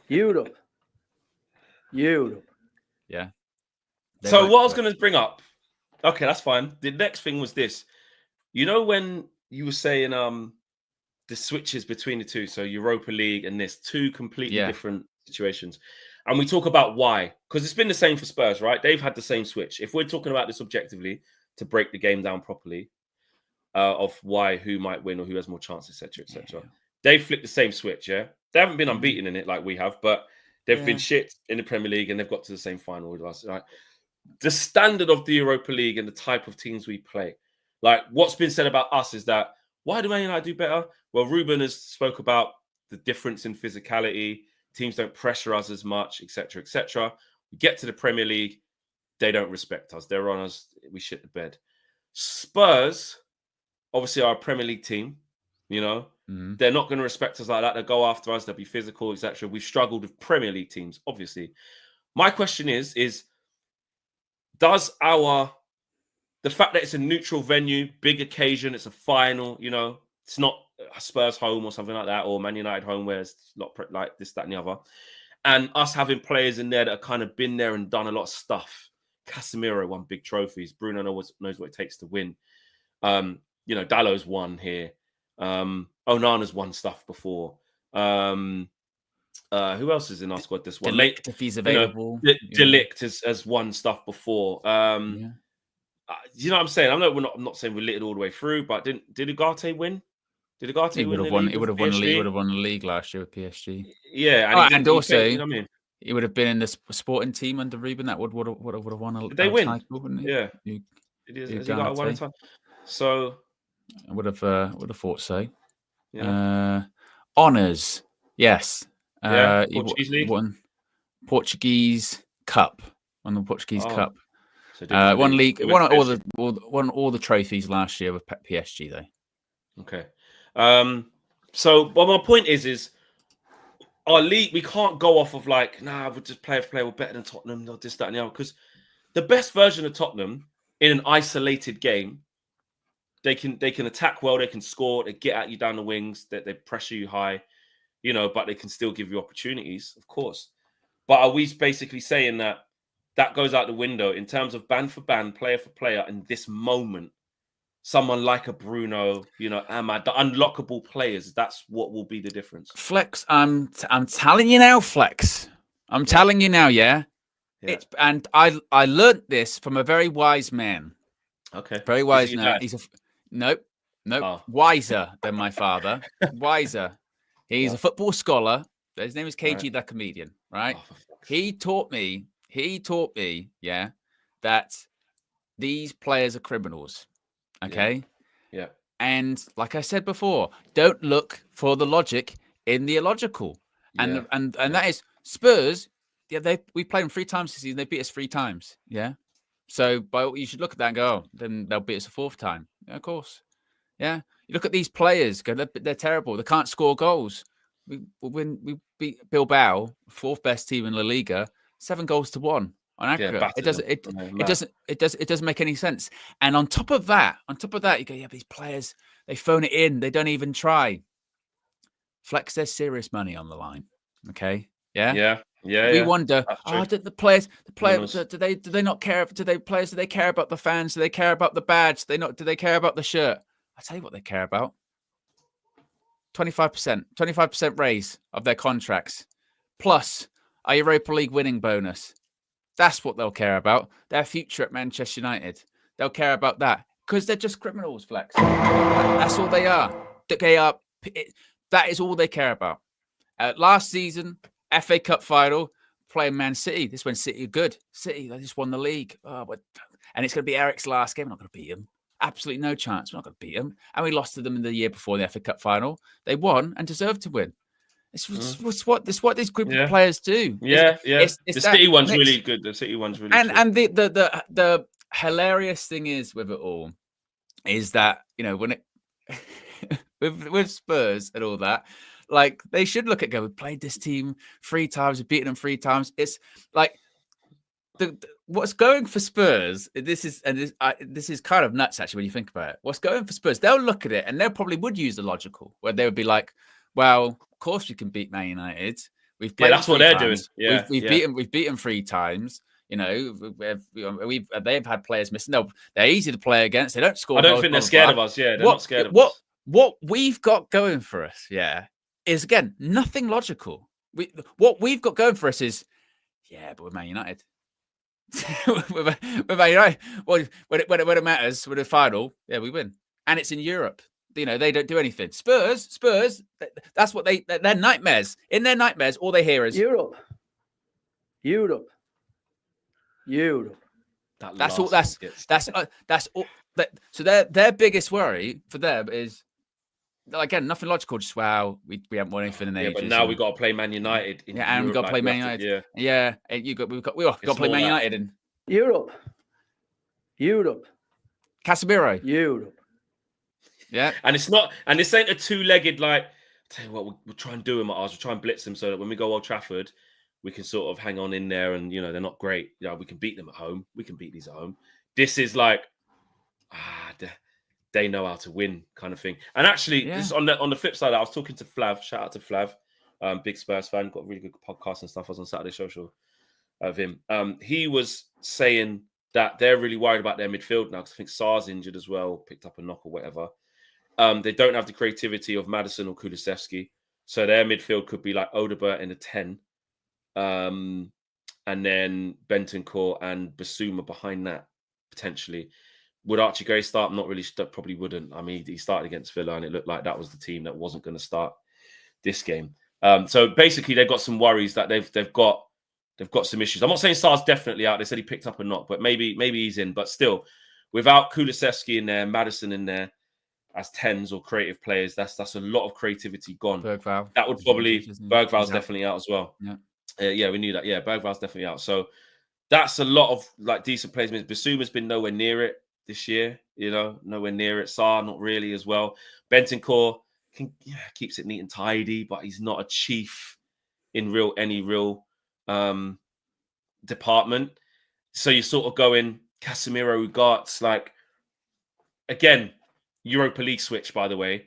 Yeah. So what I was going to bring up, okay, that's fine. The next thing was this. When you were saying the switches between the two, so Europa League and this, two completely different situations. And we talk about why, because it's been the same for Spurs, right? They've had the same switch. If we're talking about this objectively to break the game down properly, of why, who might win or who has more chance, etc., etc. Yeah. They've flicked the same switch, yeah? They haven't been unbeaten in it like we have, but they've been shit in the Premier League and they've got to the same final with us, right? The standard of the Europa League and the type of teams we play, like what's been said about us is that, why do Man United do better? Well, Ruben has spoke about the difference in physicality. Teams don't pressure us as much, etc., etc. We get to the Premier League, they don't respect us. They're on us. We shit the bed. Spurs, obviously, are a Premier League team. They're not going to respect us like that. They'll go after us. They'll be physical, etc. We've struggled with Premier League teams, obviously. My question is does the fact that it's a neutral venue, big occasion, it's a final, it's not a Spurs home or something like that, or Man United home where it's not like this, that, and the other. And us having players in there that have kind of been there and done a lot of stuff. Casemiro won big trophies. Bruno knows what it takes to win. Dalot's won here. Onana's won stuff before. Who else is in our squad this one? Delict, if he's available. Delict has won stuff before. You know what I'm saying? I'm not saying we're littered all the way through, but did Ugarte win? Did Ugarte win the league? He would have won the league. He would have won the league last year with PSG. Yeah, and also, you know what I mean? he would have been in the sporting team under Reuben. That would have won a Did they win? title, wouldn't he? Yeah. Has he got a one time? So I would have thought so. Yeah. Honors, yes. Portuguese league, won Portuguese Cup, won the Portuguese Cup. So won league, won all the trophies last year with PSG though. Okay. So, but my point is our league, we can't go off of like, we'll just play we're better than Tottenham, or this, that, and the other. Because the best version of Tottenham in an isolated game, they can attack well, they can score, they get at you down the wings, they pressure you high, but they can still give you opportunities, of course. But are we basically saying that goes out the window in terms of band for band, player for player in this moment? Someone like a Bruno, Ahmad, the unlockable players, that's what will be the difference. Flex, I'm telling you now, Flex. I'm telling you now, yeah. And I learnt this from a very wise man. Okay. Very wise man. Nope. Wiser than my father. Wiser. He's a football scholar. His name is KG, the comedian, right? He taught me, yeah, that these players are criminals. Okay. Yeah. And like I said before, don't look for the logic in the illogical. And that is Spurs. Yeah, we played them 3 times this season. They beat us 3 times. Yeah. So you should look at that and go, oh, then they'll beat us a 4th time. Yeah, of course. Yeah. You look at these players, go, they're terrible. They can't score goals. We beat Bilbao, 4th best team in La Liga, 7 goals to 1. On aggregate, it doesn't make any sense. And on top of that, you go, these players, they phone it in, they don't even try. Flex, there's serious money on the line. Okay, yeah. We wonder, the players, do they not care? Do they care about the fans? Do they care about the badge? Do they care about the shirt? I tell you what, they care about 25% raise of their contracts, plus a Europa League winning bonus. That's what they'll care about. Their future at Manchester United. They'll care about that because they're just criminals, Flex. That's all they are. That is all they care about. Last season, FA Cup final, playing Man City. This when City are good. City, they just won the league. And it's going to be Eric's last game. We're not going to beat him. Absolutely no chance. We're not going to beat them. And we lost to them in the year before the FA Cup final. They won and deserved to win. It's what these group of players do. The City one's really good. The City one's really good. And the hilarious thing is with it all is that, when it with Spurs and all that, like they should look at we played this team 3 times, we've beaten them 3 times. It's like what's going for Spurs. This is kind of nuts actually when you think about it. What's going for Spurs? They'll look at it and they probably would use the logical where they would be like, well, of course we can beat Man United. We've played that's what they're doing. We've beaten 3 times. They've had players missing. They're easy to play against. They don't score. I don't think they're scared of us. Yeah, they're not scared of us. What we've got going for us, is again nothing logical. What we've got going for us is, but we're Man United. we're Man United. Well, when it matters, with the final, we win, and it's in Europe. They don't do anything. Spurs, that's what they're nightmares. In their nightmares, all they hear is Europe. That's all. That's all. So their biggest worry for them is, again, nothing logical. Just we haven't won anything in ages. But now we've got to play Man United. And we've got to play Man United. We've got to play Man United in Europe. Casemiro. Europe. Yeah, and this ain't a 2-legged like. Tell you what, we'll try and do them at ours. We'll try and blitz them so that when we go Old Trafford, we can sort of hang on in there, and they're not great. We can beat them at home. We can beat these at home. This is like, they know how to win kind of thing. And actually, this is on the flip side. I was talking to Flav. Shout out to Flav, big Spurs fan. Got a really good podcast and stuff. I was on Saturday Social of him. He was saying that they're really worried about their midfield now because I think Sarr's injured as well, picked up a knock or whatever. They don't have the creativity of Maddison or Kulusevski. So their midfield could be like Odobert in a 10. And then Bentancur and Basuma behind that, potentially. Would Archie Gray start? I'm not really sure. Probably wouldn't. I mean, he started against Villa, and it looked like that was the team that wasn't going to start this game. So basically, they've got some worries that they've got some issues. I'm not saying Sarr's definitely out. They said he picked up a knock, but maybe he's in. But still, without Kulusevski in there, Maddison in there as 10s or creative players, that's a lot of creativity gone. Bergvall. That would probably Bergvall's definitely out as well. Yeah, we knew that. Yeah, Bergvall's definitely out. So that's a lot of like decent players. Basuma's been nowhere near it this year. Nowhere near it. Sarr not really as well. Bentancur keeps it neat and tidy, but he's not a chief in any real department. So you sort of go in Casemiro, Ugarte, like again, Europa League switch, by the way.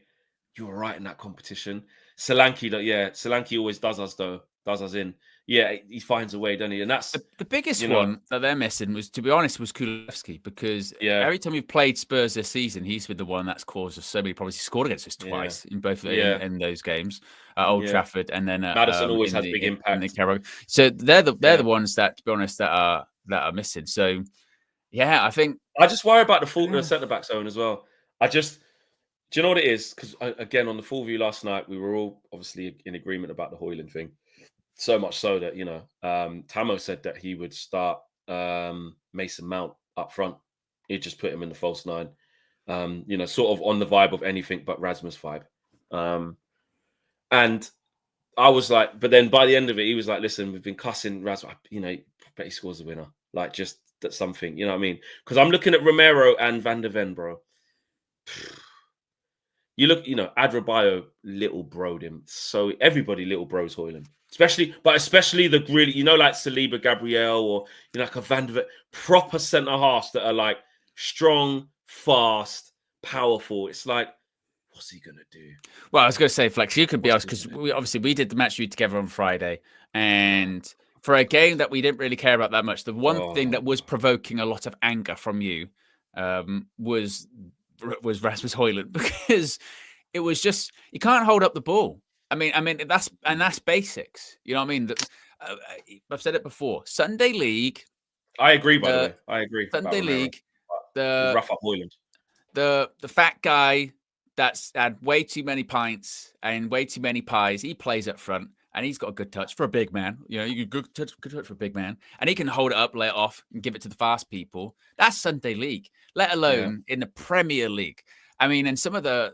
You were right in that competition. Solanke always does us in. Yeah, he finds a way, doesn't he? And that's the biggest one that they're missing was, to be honest, was Kulusevski, because every time we've played Spurs this season, he's been the one that's caused us so many problems. He scored against us twice in both in those games at Old Trafford, and then Maddison always has big impact. So they're the ones that, to be honest, that are missing. So I think I just worry about the full centre back zone as well. Do you know what it is? Because again, on the full view last night, we were all obviously in agreement about the Højlund thing. So much so that, Tamo said that he would start Mason Mount up front. He'd just put him in the false nine. Sort of on the vibe of anything but Rasmus vibe. And I was like, but then by the end of it, he was like, listen, we've been cussing Rasmus. Bet he scores a winner. Like, just that's something, you know what I mean? Because I'm looking at Romero and Van der Ven, bro. You look, Adrabayo little broed him. So everybody little bros Højlund. Especially the really, like Saliba, Gabriel, or like a Van der Ven, proper centre halves that are like strong, fast, powerful. It's like, what's he gonna do? Well, I was going to say, Flex, you could be honest, because we did the match review together on Friday, and for a game that we didn't really care about that much, the one thing that was provoking a lot of anger from you was Rasmus Højlund, because it was just, you can't hold up the ball. I mean that's basics. You know what I mean? I've said it before. Sunday League. I agree. By the way, I agree. Sunday League. The rough up Højlund. The fat guy that's had way too many pints and way too many pies. He plays up front, and he's got a good touch for a big man. You good touch for a big man, and he can hold it up, lay it off, and give it to the fast people. That's Sunday League. Let alone in the Premier League. I mean, and some of it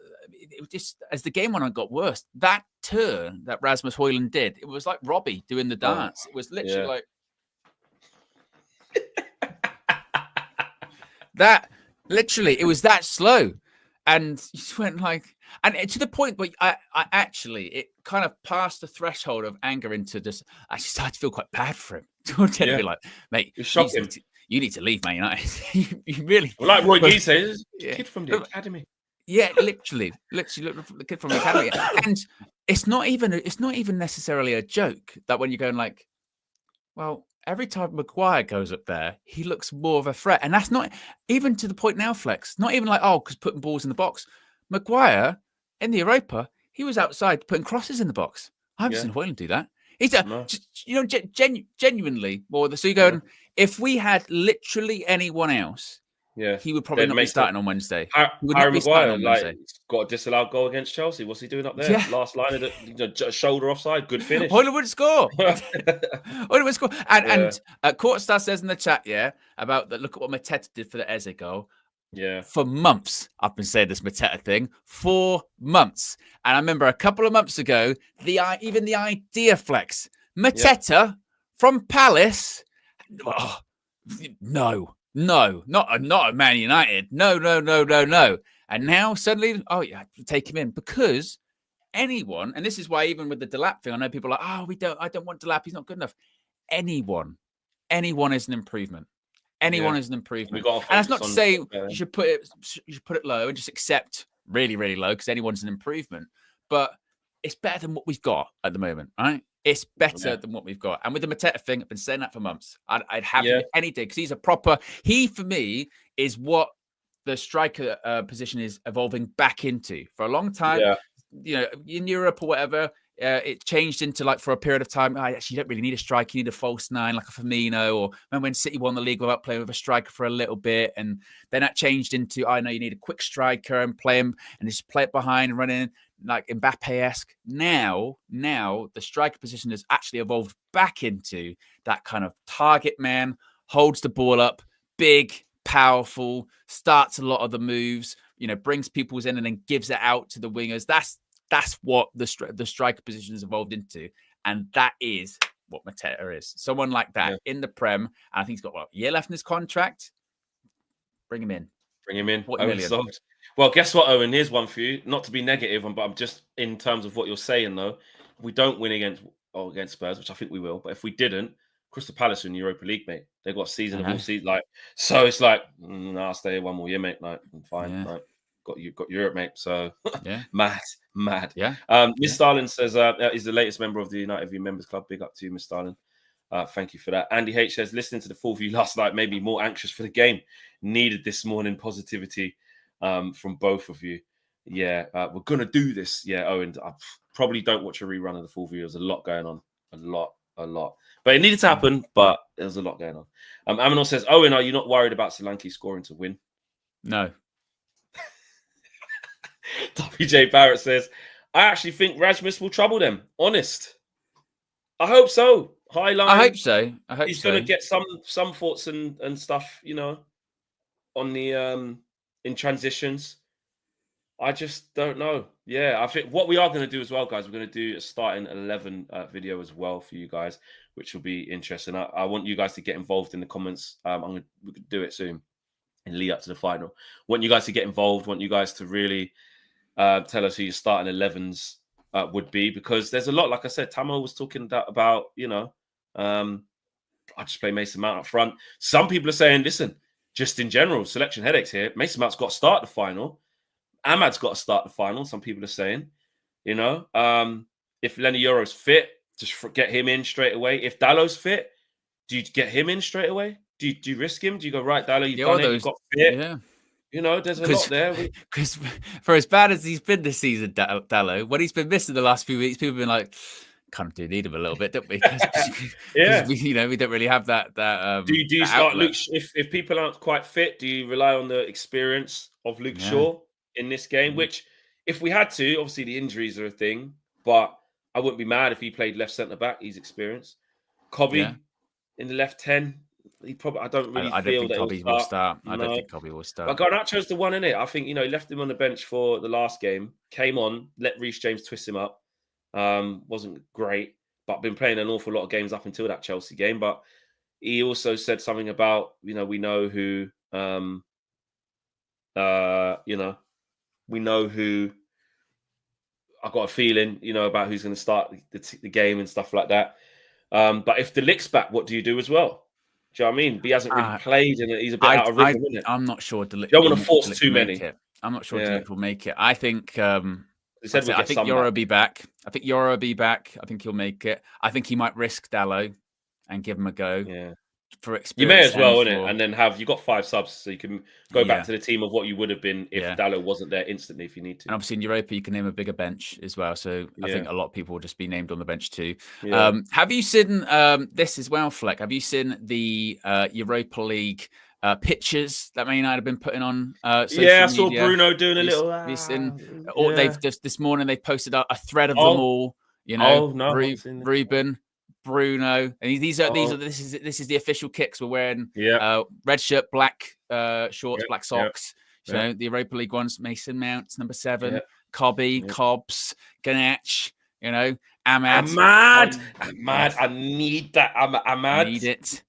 just, as the game went on, got worse. That turn that Rasmus Højlund did, it was like Robbie doing the dance. It was literally like that. Literally, it was that slow, and you just went like, and to the point where I actually, it kind of passed the threshold of anger into just. I started to feel quite bad for him. To be like, mate, you need to leave, Man United. you really, well, like Roy Keane says, kid from the academy. Yeah, literally look the kid from the academy, and it's not even necessarily a joke that when you're going like, well, every time Maguire goes up there, he looks more of a threat, and that's not even to the point now, Flex. Not even like because putting balls in the box. Maguire in the Europa, he was outside putting crosses in the box. I haven't seen Højlund do that. He's genuinely more. So you're going, if we had literally anyone else. Yeah, he would probably not be starting on Wednesday. Harry Maguire, got a disallowed goal against Chelsea. What's he doing up there? Yeah. Last line of the shoulder offside. Good finish. Højlund would score. Højlund would score. And Courtstar says in the chat, about that. Look at what Mateta did for the Eze goal. Yeah. For months, I've been saying this Mateta thing. 4 months, and I remember a couple of months ago, even the idea, Flex, Mateta from Palace. Oh, no, not at Man United. No. And now suddenly, take him in, because anyone, and this is why even with the Delap thing, I know people are like, I don't want Delap. He's not good enough. Anyone is an improvement. Anyone is an improvement. And that's not to say you should put it low and just accept really, really low, because anyone's an improvement. But it's better than what we've got at the moment, right? It's better than what we've got. And with the Mateta thing, I've been saying that for months. I'd have him any day, because he's he, for me, is what the striker position is evolving back into. For a long time, in Europe or whatever, it changed into like for a period of time, actually, you don't really need a striker, you need a false nine like a Firmino, or remember when City won the league without playing with a striker for a little bit, and then that changed into, I know you need a quick striker and play him and just play it behind and run in like Mbappe-esque. Now the striker position has actually evolved back into that kind of target man, holds the ball up, big, powerful, starts a lot of the moves, brings people's in and then gives it out to the wingers. That's what the striker position has evolved into. And that is what Mateta is. Someone like that in the Prem. And I think he's got a year left in his contract. Bring him in. 40 million. Sold. Well, guess what, Owen? Here's one for you. Not to be negative, but I'm just in terms of what you're saying, though. If we don't win against Spurs, which I think we will, but if we didn't, Crystal Palace in the Europa League, mate. They've got a season of all season. So it's like, I'll stay here one more year, mate. Like, I'm fine. Yeah. Like, got Europe, mate. So mad. Yeah. Miss Starlin says is the latest member of the United View Members Club. Big up to you, Miss Starlin. Thank you for that. Andy H says, listening to the full view last night made me more anxious for the game. Needed this morning positivity from both of you. Yeah, we're gonna do this. Yeah, Owen, I probably don't watch a rerun of the full view. There's a lot going on. A lot. But it needed to happen, but there's a lot going on. Aminor says, Owen, are you not worried about Solanke scoring to win? No. WJ Barrett says, I actually think Rasmus will trouble them. Honest. I hope so. Highline. I hope so. He's going to get some thoughts and stuff, on the in transitions. I just don't know. Yeah, I think what we are going to do as well, guys, we're going to do a starting 11 video as well for you guys, which will be interesting. I want you guys to get involved in the comments. We're going to do it soon and lead up to the final. Want you guys to get involved. Want you guys to really tell us who your starting 11s would be, because there's a lot. Like I said, Tamo was talking about, I just play Mason Mount up front. Some people are saying, listen, just in general, selection headaches here. Mason Mount's got to start the final. Ahmad's got to start the final. Some people are saying, if Lenny Yoro's fit, just get him in straight away. If Dallow's fit, do you get him in straight away? Do you risk him? Do you go, right, Dallow, you've done it, you've got fit? Yeah. There's a lot there. Because for as bad as he's been this season, Dallow, when he's been missing the last few weeks, people have been like, kind of do need him a little bit, don't we? Yeah. We don't really have that. Do you start Luke? If people aren't quite fit, do you rely on the experience of Luke Shaw in this game? Which, if we had to, obviously the injuries are a thing, but I wouldn't be mad if he played left centre back. He's experienced. Cobby in the left 10. He probably. I don't feel that Cobby will start. I don't think Cobby will start. But Garnacho's the one in it. I think he left him on the bench for the last game. Came on, let Reece James twist him up. Wasn't great, but been playing an awful lot of games up until that Chelsea game. But he also said something about we know who we know who. I've got a feeling about who's going to start the game and stuff like that. But if the Lick's back, what do you do as well? Do you know what I mean? He hasn't really played, and he's a bit out of rhythm, isn't it? I'm not sure. You don't want to force too many. I'm not sure Delic will make it. I think. I think Yoro will be back. I think Yoro will be back. I think he'll make it. I think he might risk Dallow and give him a go. Yeah. For experience. You may as well, innit? And then you've got 5 subs, so you can go back to the team of what you would have been if Dallow wasn't there instantly if you need to. And obviously in Europa, you can name a bigger bench as well. So I think a lot of people will just be named on the bench too. Yeah. Have you seen this as well, Fleck? Have you seen the Europa League pictures that Man United have been putting on social media? I saw Bruno doing a little. They've just this morning they've posted a thread of them all. Ruben, Bruno, and these are this is the official kicks we're wearing. Red shirt, black shorts, black socks. The Europa League ones. Mason Mount, number 7. Cobby, Cobbs, Ganesh. Ahmad. I need that. Ahmad. Need it.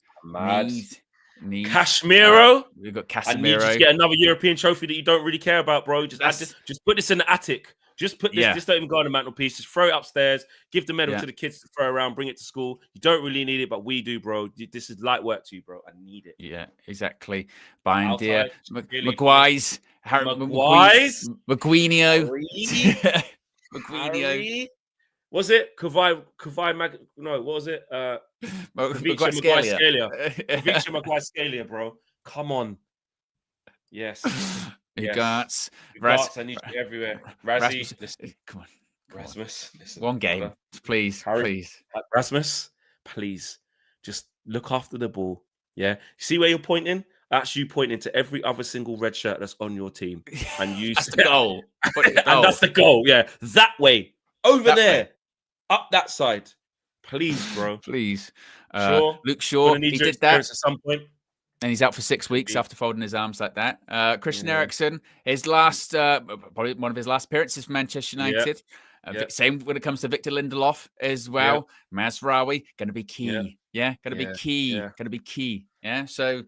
Need. Casemiro. We've got Casemiro. I need you to get another European trophy that you don't really care about, bro. Just put this in the attic. Just put this. Just don't even go on the mantelpiece. Just throw it upstairs. Give the medal to the kids to throw around. Bring it to school. You don't really need it, but we do, bro. This is light work to you, bro. I need it. Yeah, exactly. Buying dear. Maguire's. Maguinho. Maguinho. Was it Kavai? No, what was it? Victor Maguire-Scalia, bro. Come on. Yes. Regards. I need you everywhere. Razzie, listen. Come on. Rasmus, listen, One game, brother. please. Rasmus, please, just look after the ball. Yeah, see where you're pointing? That's you pointing to every other single red shirt that's on your team, and you. That's the goal. Put it And that's the goal. Yeah, that way, over That there, way. up that side, please, bro. Please. Sure, Luke Shaw, need he your did that. experience at some point. And he's out for 6 weeks after folding his arms like that. Christian Yeah. Eriksen, his last, probably one of his last appearances for Manchester United. Same when it comes to Victor Lindelof as well. Mazraoui, going to be key. Yeah, going to be key. Going to be key. Yeah, so.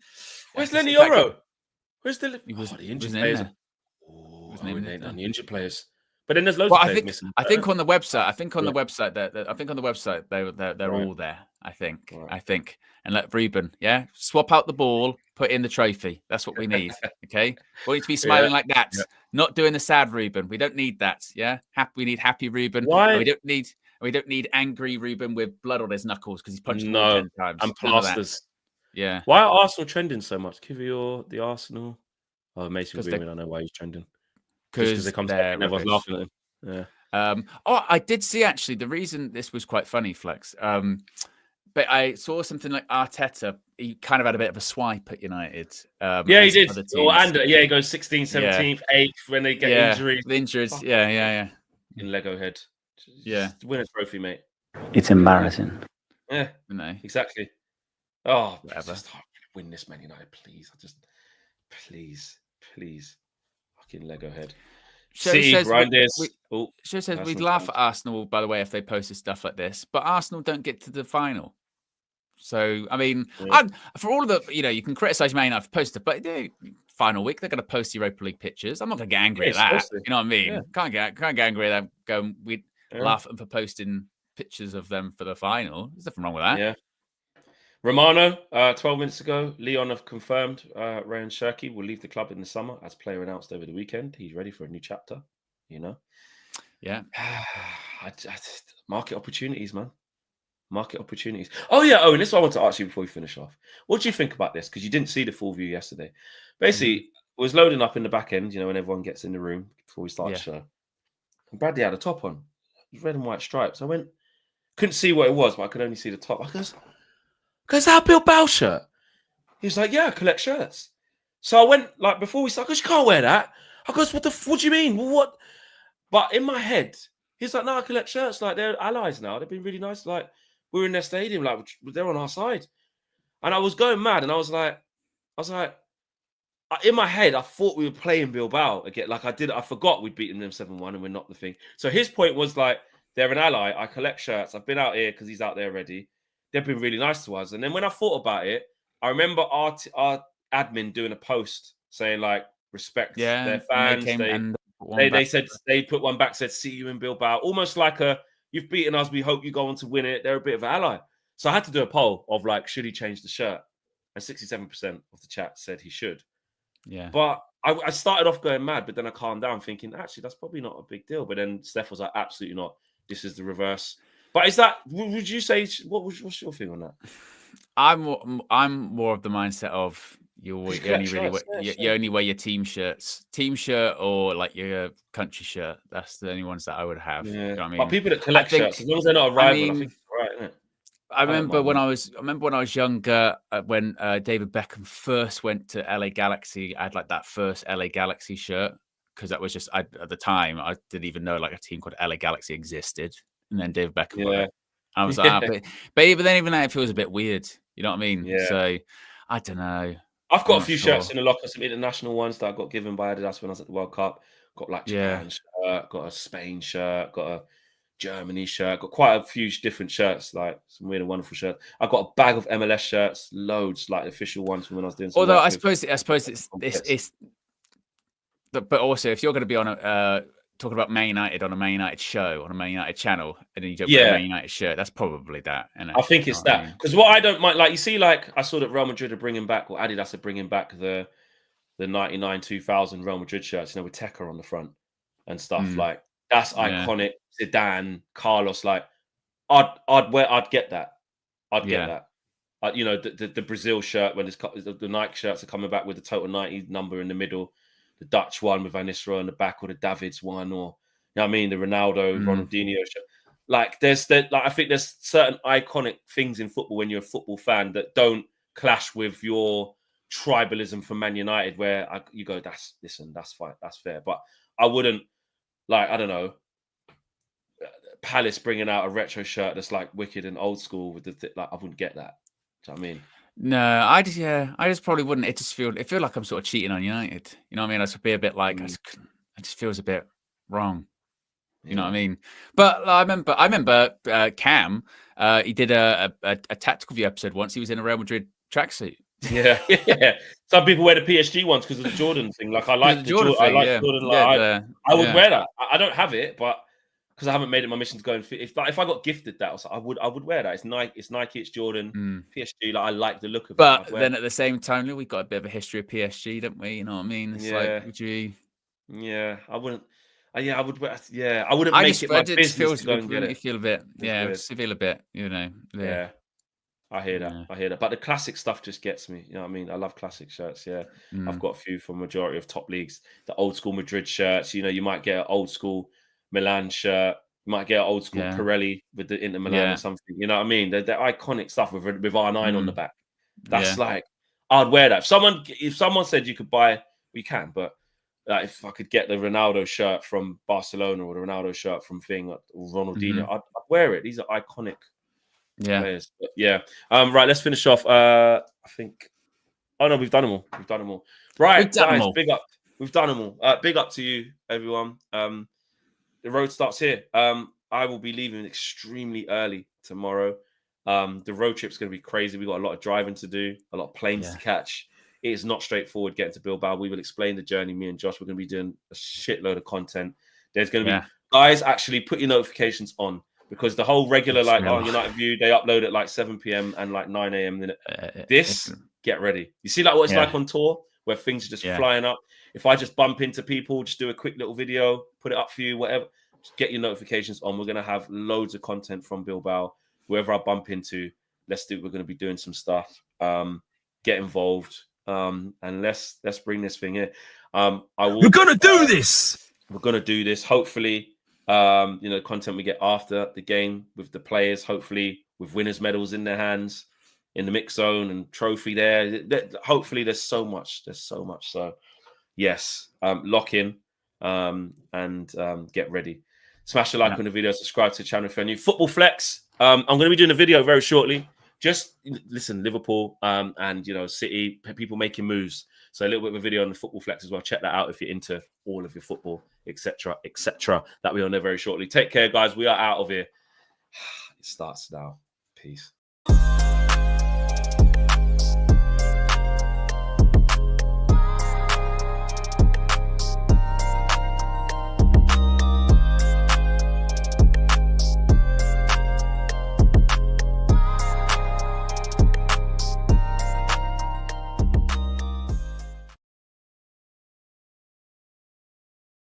Where's Lenny Yoro? Where's the injured players? Oh, it ain't on the injured players. But then there's loads of players missing. I think on the website. I think on the website they're all there. I think. And let Ruben, swap out the ball, put in the trophy. That's what we need. Okay, we need to be smiling like that, not doing the sad Ruben. We don't need that. Yeah, we need happy Ruben. Why? We don't need angry Ruben with blood on his knuckles because he's punched the ball 10 times. And plasters. Yeah. Why are Arsenal trending so much? The Arsenal. Oh, Mason Greenwood. I know why he's trending. Because they come to everyone's laughing at him. Yeah. I did see actually the reason this was quite funny, Flex. But I saw something like Arteta. He kind of had a bit of a swipe at United. He did. He goes 16th, 17th, 8th when they get injuries. The injuries. Yeah. In Lego head. Just win a trophy, mate. It's embarrassing. Yeah. No. Exactly. Oh, whatever. Just win this, Man United, please. Please. Fucking Lego head. Says we'd laugh at Arsenal, by the way, if they posted stuff like this, but Arsenal don't get to the final. So, I mean, for all of the, you can criticize Man United for posting, but final week, they're going to post Europa League pictures. I'm not going to get angry at that. You know what I mean? Yeah. Can't get angry at them. We'd laugh at them for posting pictures of them for the final. There's nothing wrong with that. Yeah. Romano, 12 minutes ago, Leon have confirmed Ryan Cherki will leave the club in the summer as player announced over the weekend. He's ready for a new chapter, Yeah. Market opportunities, man. Market opportunities. Oh, yeah. Oh, and this is what I want to ask you before we finish off. What do you think about this? Because you didn't see the full view yesterday. Basically, it was loading up in the back end, when everyone gets in the room before we start the show. And Bradley had a top on. It was red and white stripes. I couldn't see what it was, but I could only see the top. I goes, that Bilbao shirt? He was like, yeah, I collect shirts. So I went, before we started, I goes, you can't wear that. I goes, what do you mean? What? But in my head, he's like, no, I collect shirts. They're allies now. They've been really nice. We're in their stadium. They're on our side. And I was going mad. And I was like, in my head, I thought we were playing Bilbao again. I forgot we'd beaten them 7-1 and we're not the thing. So his point was they're an ally. I collect shirts. I've been out here because he's out there already. They've been really nice to us. And then when I thought about it, I remember our admin doing a post saying respect their fans. They said they put one back, said see you in Bilbao, almost like you've beaten us. We hope you go on to win it. They're a bit of an ally. So I had to do a poll of should he change the shirt? And 67% of the chat said he should. Yeah. But I started off going mad, but then I calmed down thinking, actually, that's probably not a big deal. But then Steph was like, absolutely not. This is the reverse. But would you say, what's your thing on that? I'm more of the mindset of you only wear your team shirts, or your country shirt. That's the only ones that I would have. Yeah. You know what I mean? But people that collect shirts, as long as they're not a rival, I think it's all right, isn't it? I remember when I was younger, when David Beckham first went to LA Galaxy, I had that first LA Galaxy shirt because that was just at the time I didn't even know a team called LA Galaxy existed. And then David Beckham got it. I was like, but even that, it feels a bit weird. You know what I mean? Yeah. So I don't know. I've got a few shirts in the locker, some international ones that I got given by Adidas when I was at the World Cup. Got Japan shirt, got a Spain shirt, got a Germany shirt, got quite a few different shirts, some weird and wonderful shirts. I've got a bag of MLS shirts, loads, official ones from when I was doing some Although I suppose it's but also if you're going to be on talking about Man United on a Man United show, on a Man United channel, and then you don't wear a Man United shirt, that's probably that. I think it's that. Because what I don't mind, you see, I saw that Real Madrid are bringing back, or Adidas are bringing back the 99-2000 Real Madrid shirts, with Tekka on the front and stuff. That's iconic. Zidane, Carlos, I'd get that. I'd get that. The Brazil shirt, when the Nike shirts are coming back with the total 90 number in the middle, the Dutch one with Van Nistelrooy on the back, or the Davids one, or know what I mean? The Ronaldo, Mm. Ronaldinho shirt. Like I think there's certain iconic things in football when you're a football fan that don't clash with your tribalism for Man United, where you go, that's fine, that's fair. But I wouldn't, like, I don't know, Palace bringing out a retro shirt that's like wicked and old school with like, I wouldn't get that. Do you know what I mean? No, I just probably wouldn't. It feel like I'm sort of cheating on United. You know what I mean? I should be a bit like, it just feels a bit wrong. You know what I mean? But I remember Cam. He did a tactical view episode once. He was in a Real Madrid tracksuit. Yeah. Some people wear the PSG ones because of the Jordan thing. Like, I like the Jordan. I like Jordan. Like, I would wear that. I don't have it, but because I haven't made it my mission to go and fit. If I got gifted that, I would wear that. It's Nike. It's Jordan. PSG. Like, I like the look of it. But then at the same time, we got a bit of a history of PSG, don't we? You know what I mean? It's like, would you? Yeah, I wouldn't. I would. Yeah, I wouldn't make it my business to go and get it. Feel a bit. Feel a bit. You know. Yeah. I hear that. But the classic stuff just gets me. You know what I mean? I love classic shirts. Yeah. I've got a few from majority of top leagues. The old school Madrid shirts. You know, you might get an old school Milan shirt. You might get an old school Pirelli with the Inter Milan or something. You know what I mean? They're iconic stuff with R9 on the back. That's like, I'd wear that. If someone said you could buy, we can, but if I could get the Ronaldo shirt from Barcelona or the Ronaldo shirt from or Ronaldinho, I'd wear it. These are iconic players. But right, let's finish off. I think. Oh no, we've done them all. Right, guys, big up. We've done them all. Big up to you, everyone. The road starts here. I will be leaving extremely early tomorrow. The road trip's going to be crazy. We've got a lot of driving to do, a lot of planes to catch. It is not straightforward getting to Bilbao. We will explain the journey. Me and Josh, we're going to be doing a shitload of content. There's going to be guys, actually put your notifications on, because the whole regular United View, they upload at like 7 p.m. and like 9 a.m. Get ready. You see like what it's like on tour, where things are just flying up. If I just bump into people, just do a quick little video, put it up for you, whatever. Just get your notifications on. We're going to have loads of content from Bilbao. Whoever I bump into, we're going to be doing some stuff. Get involved. And let's bring this thing here. We're gonna do this. We're gonna do this. Hopefully, content we get after the game with the players. Hopefully, with winners' medals in their hands, in the mix zone and trophy there. Hopefully, there's so much. So, yes, lock in and get ready. Smash the like on the video. Subscribe to the channel if you're new. Football Flex. I'm going to be doing a video very shortly. Just listen, Liverpool and City, people making moves. So a little bit of a video on the Football Flex as well. Check that out if you're into all of your football, etc. That will be on there very shortly. Take care, guys. We are out of here. It starts now. Peace.